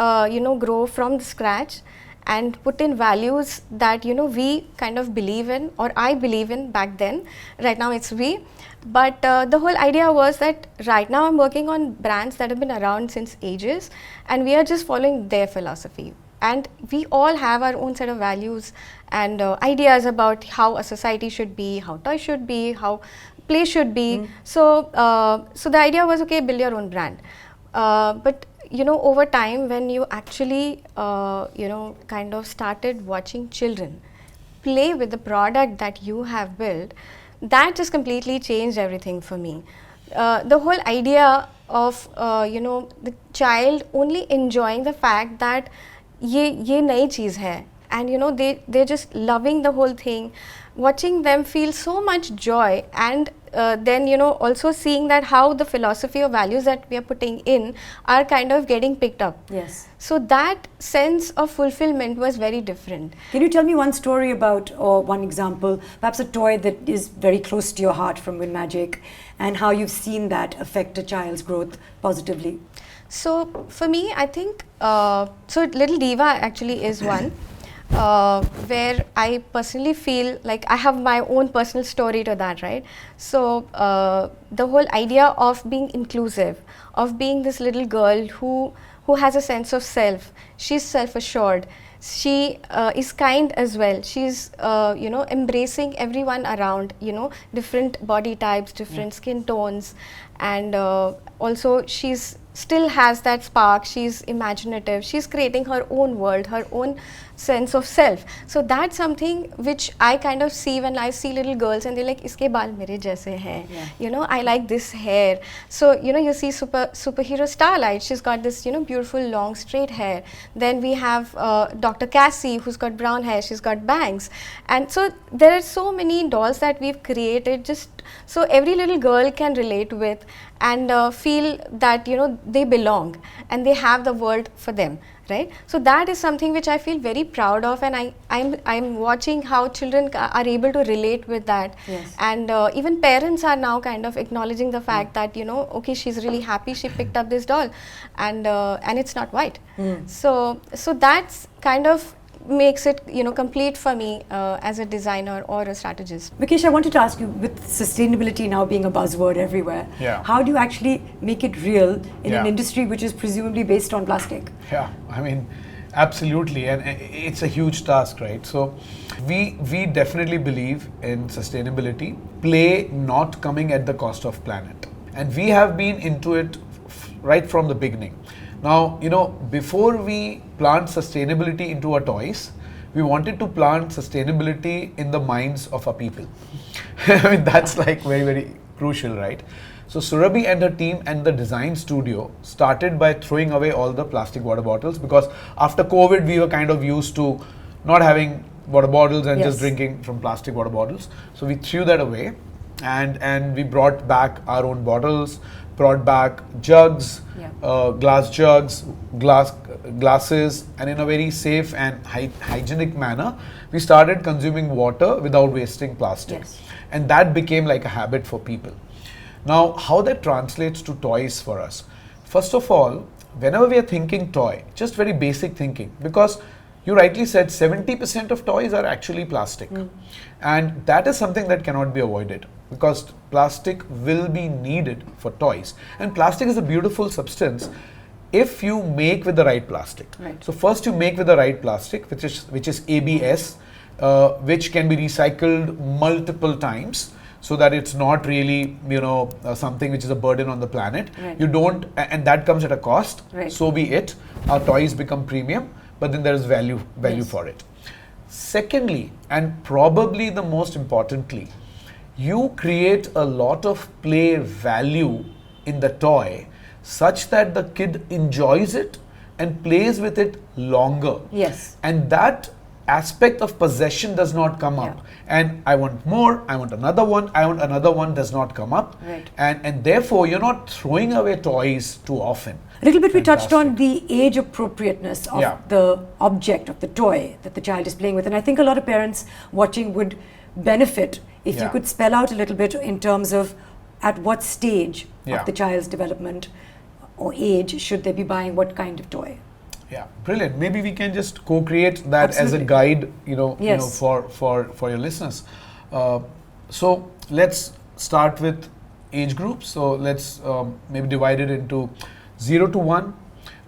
grow from the scratch, and put in values that we kind of believe in, or I believe in back then. Right now it's we. But the whole idea was that right now I'm working on brands that have been around since ages, and we are just following their philosophy. And we all have our own set of values and ideas about how a society should be, how toys should be, how play should be. So the idea was, okay, build your own brand. But over time, when you actually kind of started watching children play with the product that you have built, that just completely changed everything for me. The whole idea of the child only enjoying the fact that ye nayi cheez hai, and they're just loving the whole thing, watching them feel so much joy, and then also seeing that how the philosophy or values that we are putting in are kind of getting picked up. Yes. So that sense of fulfillment was very different. Can you tell me one story about, or one example, perhaps a toy that is very close to your heart from WinMagic, and how you've seen that affect a child's growth positively? So for me, I think, so Lil Diva actually is one. Where I personally feel like I have my own personal story to that, right? So the whole idea of being inclusive, of being this little girl who has a sense of self, she's self-assured, she is kind as well, she's embracing everyone around, different body types, different skin tones, and also she's still has that spark, she's imaginative, she's creating her own world, her own sense of self. So that's something which I kind of see when I see little girls and they're like, iske baal mere jaise hai, I like this hair. So you see superhero Starlight, she's got this beautiful long straight hair. Then we have Dr. Cassie, who's got brown hair, she's got bangs. And so there are so many dolls that we've created just so every little girl can relate with and feel that they belong and they have the world for them, right? So that is something which I feel very proud of, and I'm watching how children are able to relate with that. Yes. And even parents are now kind of acknowledging the fact that okay, she's really happy she picked up this doll, and it's not white. So that's kind of makes it, you know, complete for me as a designer or a strategist. Mukesh, I wanted to ask you, with sustainability now being a buzzword everywhere, Yeah. how do you actually make it real in an Yeah. industry which is presumably based on plastic? Yeah, I mean, absolutely, and it's a huge task, right? So, we definitely believe in sustainability, play not coming at the cost of planet, and we have been into it right from the beginning. Now, you know, before we plant sustainability into our toys, we wanted to plant sustainability in the minds of our people. I mean, that's like very, very crucial, right? So Surabhi and her team and the design studio started by throwing away all the plastic water bottles, because after COVID we were kind of used to not having water bottles and just Yes. drinking from plastic water bottles. So we threw that away, and we brought back our own bottles, brought back jugs, Yeah. glass jugs, glasses, and in a very safe and hygienic manner, we started consuming water without wasting plastic. Yes. And that became like a habit for people. Now, how that translates to toys for us? First of all, whenever we are thinking toy, just very basic thinking, because you rightly said 70% of toys are actually plastic. And that is something that cannot be avoided, because plastic will be needed for toys. And plastic is a beautiful substance if you make with the right plastic. Right. So first you make with the right plastic, which is ABS, which can be recycled multiple times, so that it's not really, you know, something which is a burden on the planet. Right. You don't, and that comes at a cost. Right. So be it. Our toys become premium, but then there is value Yes. for it. Secondly, and probably the most importantly, you create a lot of play value in the toy, such that the kid enjoys it and plays with it longer. Yes. And that aspect of possession does not come up. Yeah. And I want more, I want another one does not come up. Right. And therefore you're not throwing away toys too often. A little bit we touched on Fantastic. the age appropriateness of Yeah. the object, of the toy that the child is playing with. And I think a lot of parents watching would benefit if you Yeah. could spell out a little bit in terms of at what stage Yeah. of the child's development or age should they be buying what kind of toy. Yeah, brilliant. Maybe we can just co-create that as a Absolutely. guide, you know, Yes. for your listeners. So let's start with age groups. So let's maybe divide it into 0 to 1,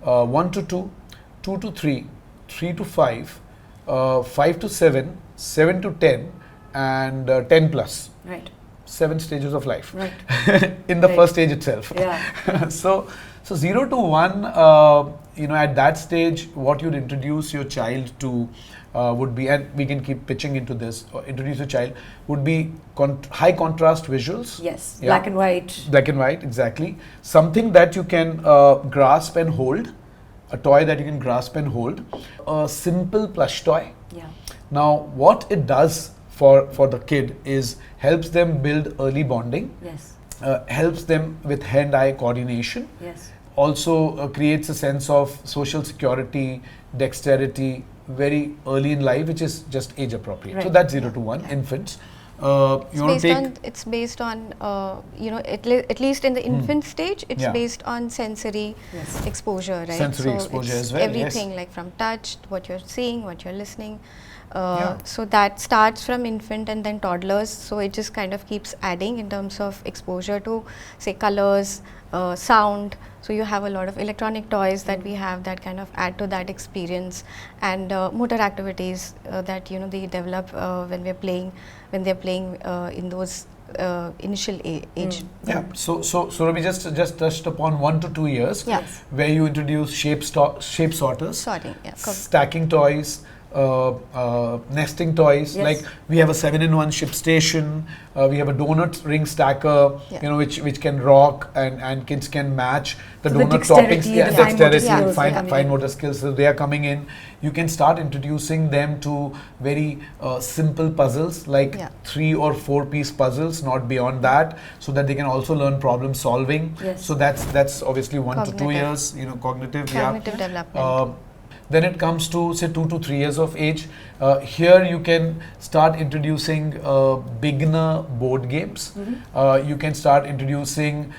1 to 2, 2 to 3, 3 to 5, 5 to 7, 7 to 10, and 10 plus. Right. 7 stages of life. Right. In the Right. first stage itself. Yeah. So 0 to 1, you know, at that stage, what you'd introduce your child to would be, and we can keep pitching into this, introduce your child, would be high contrast visuals. Yes. Yeah. Black and white. Black and white, exactly. Something that you can grasp and hold, a toy that you can grasp and hold, a simple plush toy. Yeah. Now, what it does for the kid is helps them build early bonding, Yes. helps them with hand-eye coordination, Yes. also creates a sense of social security, dexterity very early in life, which is just age appropriate. So Right. that's 0 to 1 infants. You want to take It's based on, you know, at least in the infant stage, it's Yeah. based on sensory Yes. exposure, right? Sensory So exposure it's as well, yes. everything, like from touch, what you're seeing, what you're listening. Yeah. So that starts from infant and then toddlers. So it just kind of keeps adding in terms of exposure to, say, colors, sound. So you have a lot of electronic toys that we have that kind of add to that experience, and motor activities that, you know, they develop when they're playing in those initial age. Yeah, so Surabhi just touched upon 1 to 2 years, Yeah. where you introduce shape sorters, Sorting, yeah. stacking toys, nesting toys. Yes. Like we have a 7-in-1 ship station, we have a donut ring stacker, Yeah. you know, which can rock, and kids can match the So the donut dexterity, toppings. the Yeah, fine motor dexterity, skills fine, are coming fine in. motor skills. So they are coming in. You can start introducing them to very simple puzzles, like Yeah. 3 or 4 piece puzzles, not beyond that, so that they can also learn problem solving. Yes. So that's obviously 1 to 2 Cognitive. years, you know, cognitive. Cognitive development. Then it comes to say 2 to 3 years of age. Here you can start introducing beginner board games. You can start introducing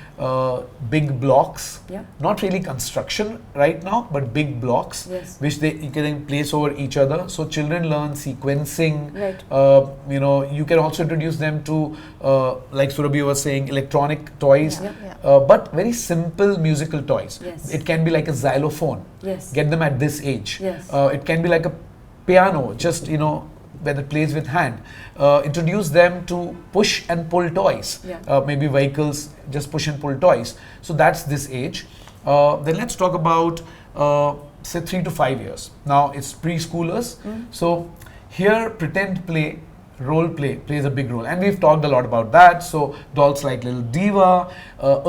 big blocks. Yeah. Not really construction right now, but big blocks, Yes. which you can then place over each other. So children learn sequencing. Right. You know, you can also introduce them to, like Surabhi was saying, electronic toys, Yeah. but very simple musical toys. Yes. It can be like a xylophone. Yes. Get them at this age. Yes. It can be like a piano, just where it plays with hand. Introduce them to push and pull toys. Yeah. Maybe vehicles, just push and pull toys. So that's this age. Then let's talk about say 3 to 5 years. Now it's preschoolers. So here pretend play, role play plays a big role, and we've talked a lot about that. So dolls like Lil Diva,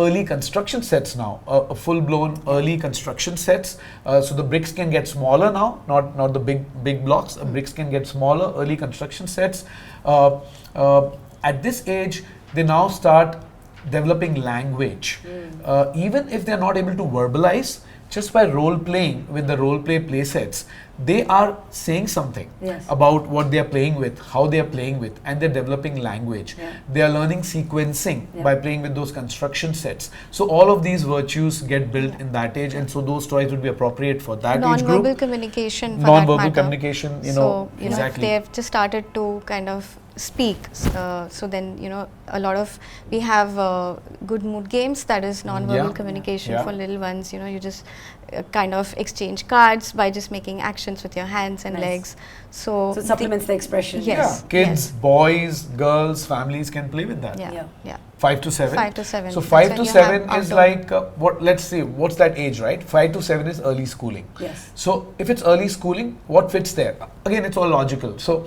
early construction sets now, full-blown early construction sets. So the bricks can get smaller now, not the big blocks. Bricks can get smaller. Early construction sets. At this age, they now start developing language, even if they're not able to verbalize. Just by role playing with the role play sets, they are saying something Yes. about what they are playing with, how they are playing with, and they're developing language. Yeah. They are learning sequencing Yeah. by playing with those construction sets. So all of these virtues get built in that age, and so those toys would be appropriate for that age group. Non-verbal communication, for Non-verbal that matter. communication, So, if exactly. they have just started to kind of speak, so then, a lot of, we have good mood games, that is non-verbal Yeah. communication Yeah. for little ones. You just kind of exchange cards by just making actions with your hands and Nice. legs. So it supplements the expression. Yes. Yeah, kids, yes. boys, girls, families can play with that. Yeah, Yeah. yeah. 5 to 7. 5 to 7. So That's 5 when to you 7 have is outdoor. like what? Let's see, what's that age, right? 5 to 7 is early schooling. Yes. So if it's early schooling, what fits there? Again, it's all logical. So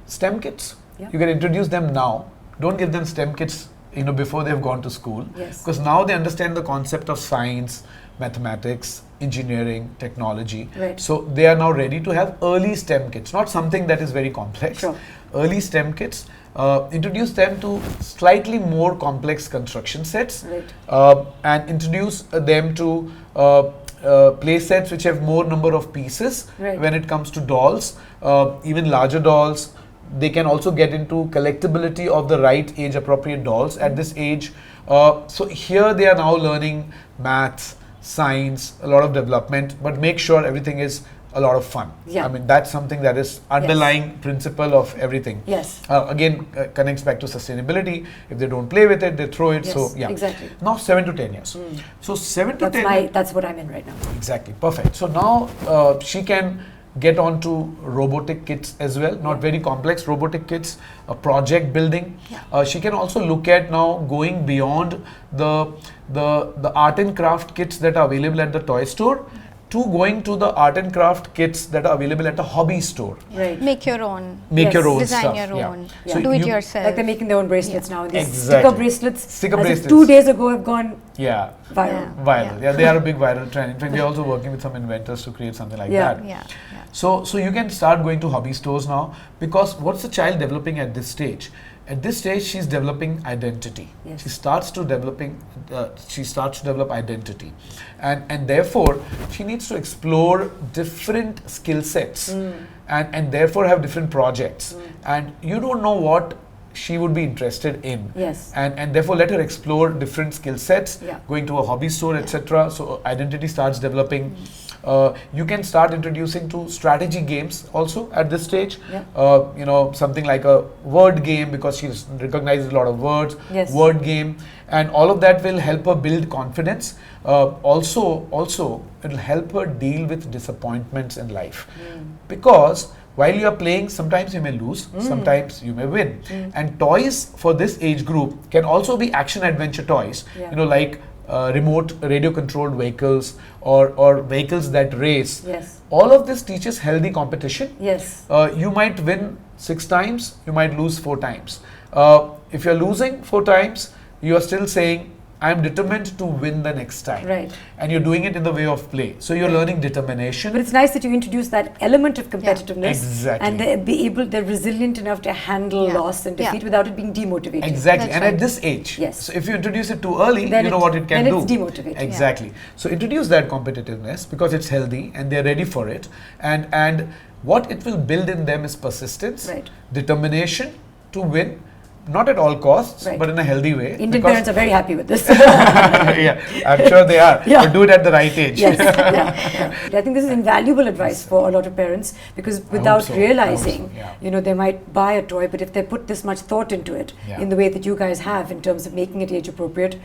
STEM kits, Yeah. you can introduce them now. Don't give them STEM kits, before they've gone to school. Yes. Because now they understand the concept of science, mathematics, engineering, technology. Right. So they are now ready to have early STEM kits, not something that is very complex. Sure. Early STEM kits. Introduce them to slightly more complex construction sets. Right. And introduce them to play sets which have more number of pieces. Right. When it comes to dolls, even larger dolls. They can also get into collectability of the right age appropriate dolls at this age. So here they are now learning maths, science, a lot of development, but make sure everything is a lot of fun. Yeah. I mean, that's something that is underlying principle of everything. Yes. Again, connects back to sustainability. If they don't play with it, they throw it. Yes, So yeah. exactly. Now 7 to 10 years. So 7 to 10. That's what I'm in right now. Exactly, perfect. So now she can get on to robotic kits as well, not very complex robotic kits, project building. Yeah. She can also look at now going beyond the art and craft kits that are available at the toy store to going to the art and craft kits that are available at a hobby store. Right. Make your own. Make Yes. your own Design stuff. your yeah. own. Yeah. Do it you- yourself. Like they're making their own bracelets now. These Exactly. sticker bracelets. Sticker as if bracelets. 2 days ago have gone Yeah, viral. Yeah. viral. Yeah, they are a big viral trend. In fact, we're also working with some inventors to create something like Yeah. that. Yeah, yeah. So you can start going to hobby stores now, because what's the child developing at this stage? At this stage, she's developing identity. Yes. She starts to develop identity, and therefore she needs to explore different skill sets, and therefore have different projects. And you don't know what she would be interested in. Yes. And therefore let her explore different skill sets, Yeah. going to a hobby store, etc. So identity starts developing. You can start introducing to strategy games also at this stage. Yeah. Something like a word game, because she recognizes a lot of words. Yes. Word game, and all of that will help her build confidence. Also, it will help her deal with disappointments in life, because while you are playing, sometimes you may lose, sometimes you may win. And toys for this age group can also be action adventure toys. Yeah. Like remote radio controlled vehicles, or vehicles that race. Yes. All of this teaches healthy competition. Yes. You might win 6 times, you might lose 4 times. If you're losing 4 times, you are still saying I am determined to win the next time. Right. And you're doing it in the way of play. So you're learning determination. But it's nice that you introduce that element of competitiveness. Exactly. And they're resilient enough to handle loss and defeat without it being demotivating. Exactly. That's and right. at this age, Yes. so if you introduce it too early, Then you know what it can then do. it's demotivating. Exactly. So introduce that competitiveness because it's healthy and they're ready for it. And what it will build in them is persistence, Right. determination to win, not at all costs, Right. but in a healthy way. Indian because- parents are very happy with this. Yeah, I'm sure they are. Yeah. But do it at the right age. Yes, I think this is invaluable advice for a lot of parents because without so. realizing, I hope so, yeah. you know, they might buy a toy, but if they put this much thought into it Yeah. in the way that you guys have in terms of making it age appropriate,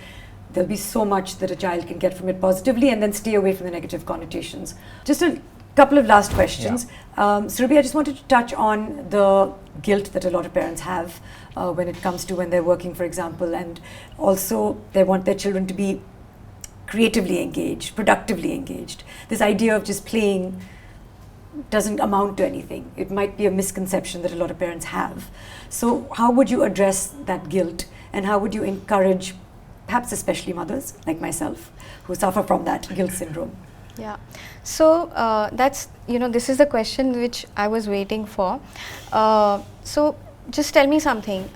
there'll be so much that a child can get from it positively and then stay away from the negative connotations. Just a couple of last questions. Surabhi, I just wanted to touch on the guilt that a lot of parents have when it comes to when they're working, for example, and also they want their children to be creatively engaged, productively engaged. This idea of just playing doesn't amount to anything. It might be a misconception that a lot of parents have. So how would you address that guilt and how would you encourage, perhaps especially mothers like myself, who suffer from that guilt syndrome? Yeah. So that's, this is the question which I was waiting for. So just tell me something.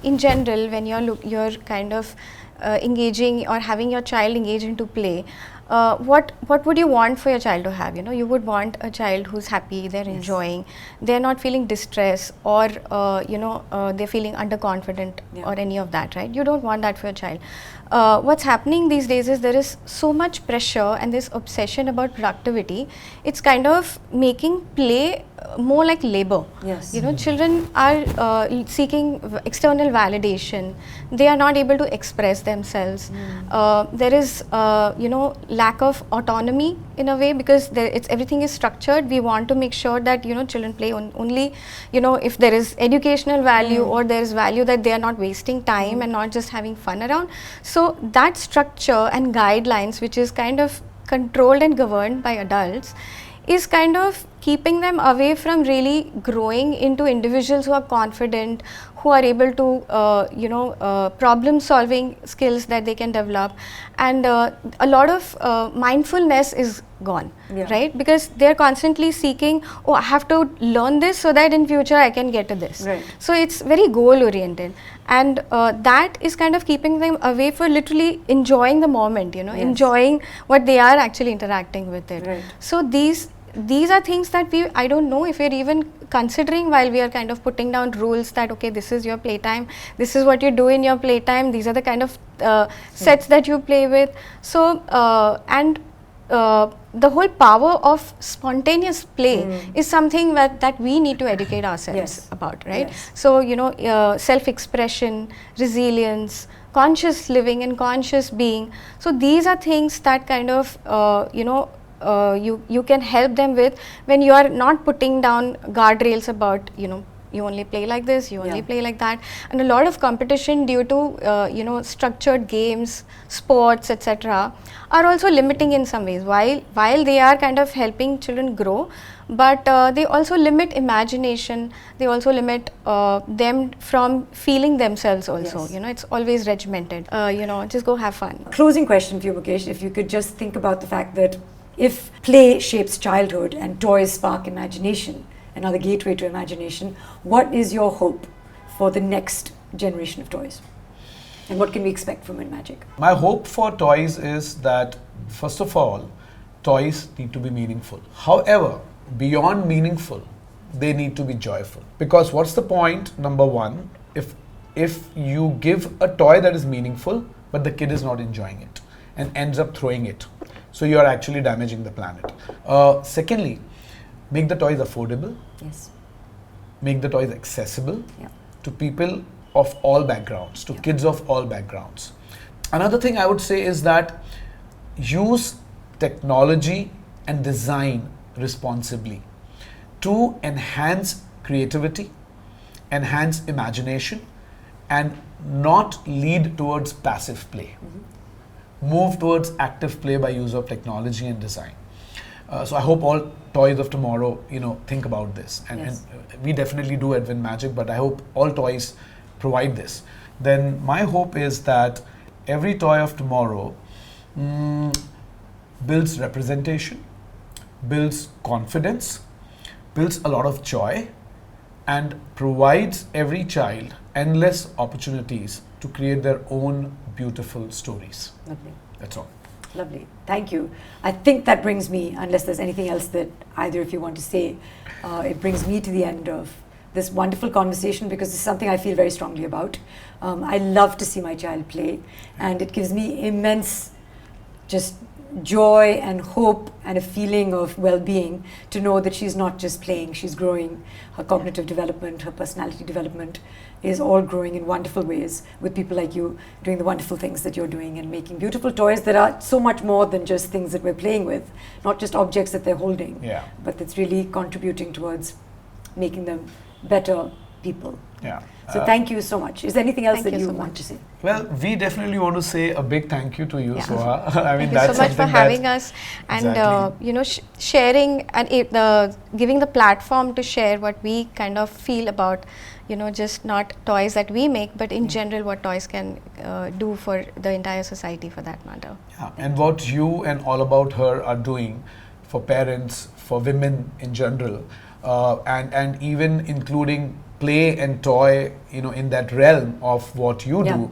In general, when you're kind of engaging or having your child engage into play, what would you want for your child to have? You would want a child who's happy, they're enjoying, they're not feeling distress or they're feeling underconfident or any of that, right? You don't want that for your child. What's happening these days is there is so much pressure and this obsession about productivity. It's kind of making play more like labor. Yes. Children are seeking external validation. They are not able to express themselves. There is, lack of autonomy in a way because everything is structured. We want to make sure that children play only if there is educational value or there is value that they are not wasting time and not just having fun around. So that structure and guidelines, which is kind of controlled and governed by adults, is kind of keeping them away from really growing into individuals who are confident, who are able to, problem solving skills that they can develop. And a lot of mindfulness is gone, right? Because they're constantly seeking, I have to learn this so that in future I can get to this. Right. So it's very goal oriented. And that is kind of keeping them away for literally enjoying the moment, enjoying what they are actually interacting with it. Right. So these are things that I don't know if we're even considering while we are kind of putting down rules that, okay, this is your playtime, this is what you do in your playtime, these are the kind of sets that you play with. So, the whole power of spontaneous play is something that we need to educate ourselves about, right? Yes. So, self-expression, resilience, conscious living and conscious being. So, these are things that kind of, you can help them with when you are not putting down guardrails about, you only play like this, you only play like that. And a lot of competition due to, structured games, sports, etc. are also limiting in some ways. While they are kind of helping children grow, but they also limit imagination, they also limit them from feeling themselves also. Yes. It's always regimented. Just go have fun. Closing question for you, Mukesh, if you could just think about the fact that if play shapes childhood and toys spark imagination, another gateway to imagination, what is your hope for the next generation of toys? And what can we expect from WinMagic? My hope for toys is that, first of all, toys need to be meaningful. However, beyond meaningful, they need to be joyful. Because what's the point, number one, if you give a toy that is meaningful, but the kid is not enjoying it and ends up throwing it. So you are actually damaging the planet. Secondly, make the toys affordable. Yes. Make the toys accessible to people of all backgrounds, to kids of all backgrounds. Another thing I would say is that use technology and design responsibly to enhance creativity, enhance imagination, and not lead towards passive play. Move towards active play by use of technology and design. So I hope all toys of tomorrow, think about this. And we definitely do at WinMagic, but I hope all toys provide this. Then my hope is that every toy of tomorrow builds representation, builds confidence, builds a lot of joy, and provides every child endless opportunities to create their own beautiful stories. Lovely. That's all. Lovely. Thank you. I think that brings me, unless there's anything else that either of you want to say, it brings me to the end of this wonderful conversation, because this is something I feel very strongly about. I love to see my child play, and it gives me immense just joy and hope and a feeling of well-being to know that she's not just playing, she's growing. Her cognitive development, her personality development is all growing in wonderful ways with people like you doing the wonderful things that you're doing and making beautiful toys that are so much more than just things that we're playing with, not just objects that they're holding, but that's really contributing towards making them better people. So thank you so much. Is there anything else that you want to say? Well, we definitely want to say a big thank you to you, Soha. I mean, thank that's you so much for having us, and you know, sharing and giving the platform to share what we kind of feel about, you know, just not toys that we make, but in general what toys can do for the entire society, for that matter. And what you and All About Her are doing for parents, for women in general, and even including play and toy, you know, in that realm of what you do,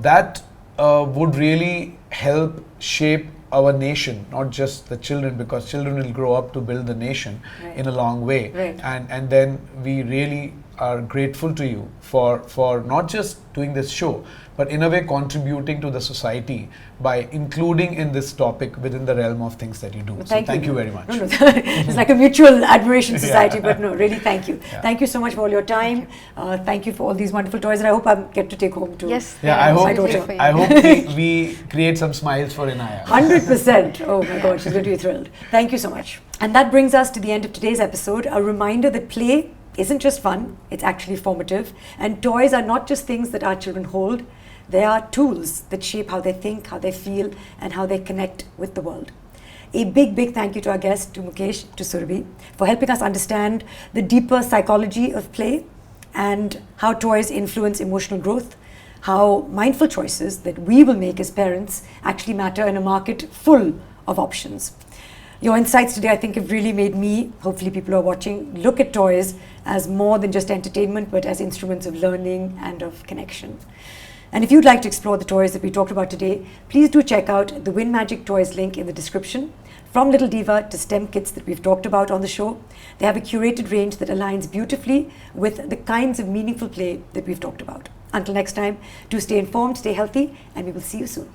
that would really help shape our nation, not just the children, because children will grow up to build the nation in a long way. And then we really are grateful to you for not just doing this show, but in a way contributing to the society by including in this topic within the realm of things that you do. So thank you very much. It's like a mutual admiration society, but no, really thank you. Thank you so much for all your time. Thank you for all these wonderful toys, and I hope I get to take home too. Yes. I hope we create some smiles for Inaya. 100%. Oh my God, she's going to be thrilled. Thank you so much. And that brings us to the end of today's episode. A reminder that play isn't just fun, it's actually formative. And toys are not just things that our children hold, they are tools that shape how they think, how they feel, and how they connect with the world. A big thank you to our guest, to Mukesh, to Surabhi, for helping us understand the deeper psychology of play and how toys influence emotional growth, how mindful choices that we will make as parents actually matter in a market full of options. Your insights today, I think, have really made me, hopefully people who are watching, look at toys as more than just entertainment, but as instruments of learning and of connection. And if you'd like to explore the toys that we talked about today, please do check out the WinMagic Toys link in the description. From Lil Diva to STEM kits that we've talked about on the show, they have a curated range that aligns beautifully with the kinds of meaningful play that we've talked about. Until next time, do stay informed, stay healthy, and we will see you soon.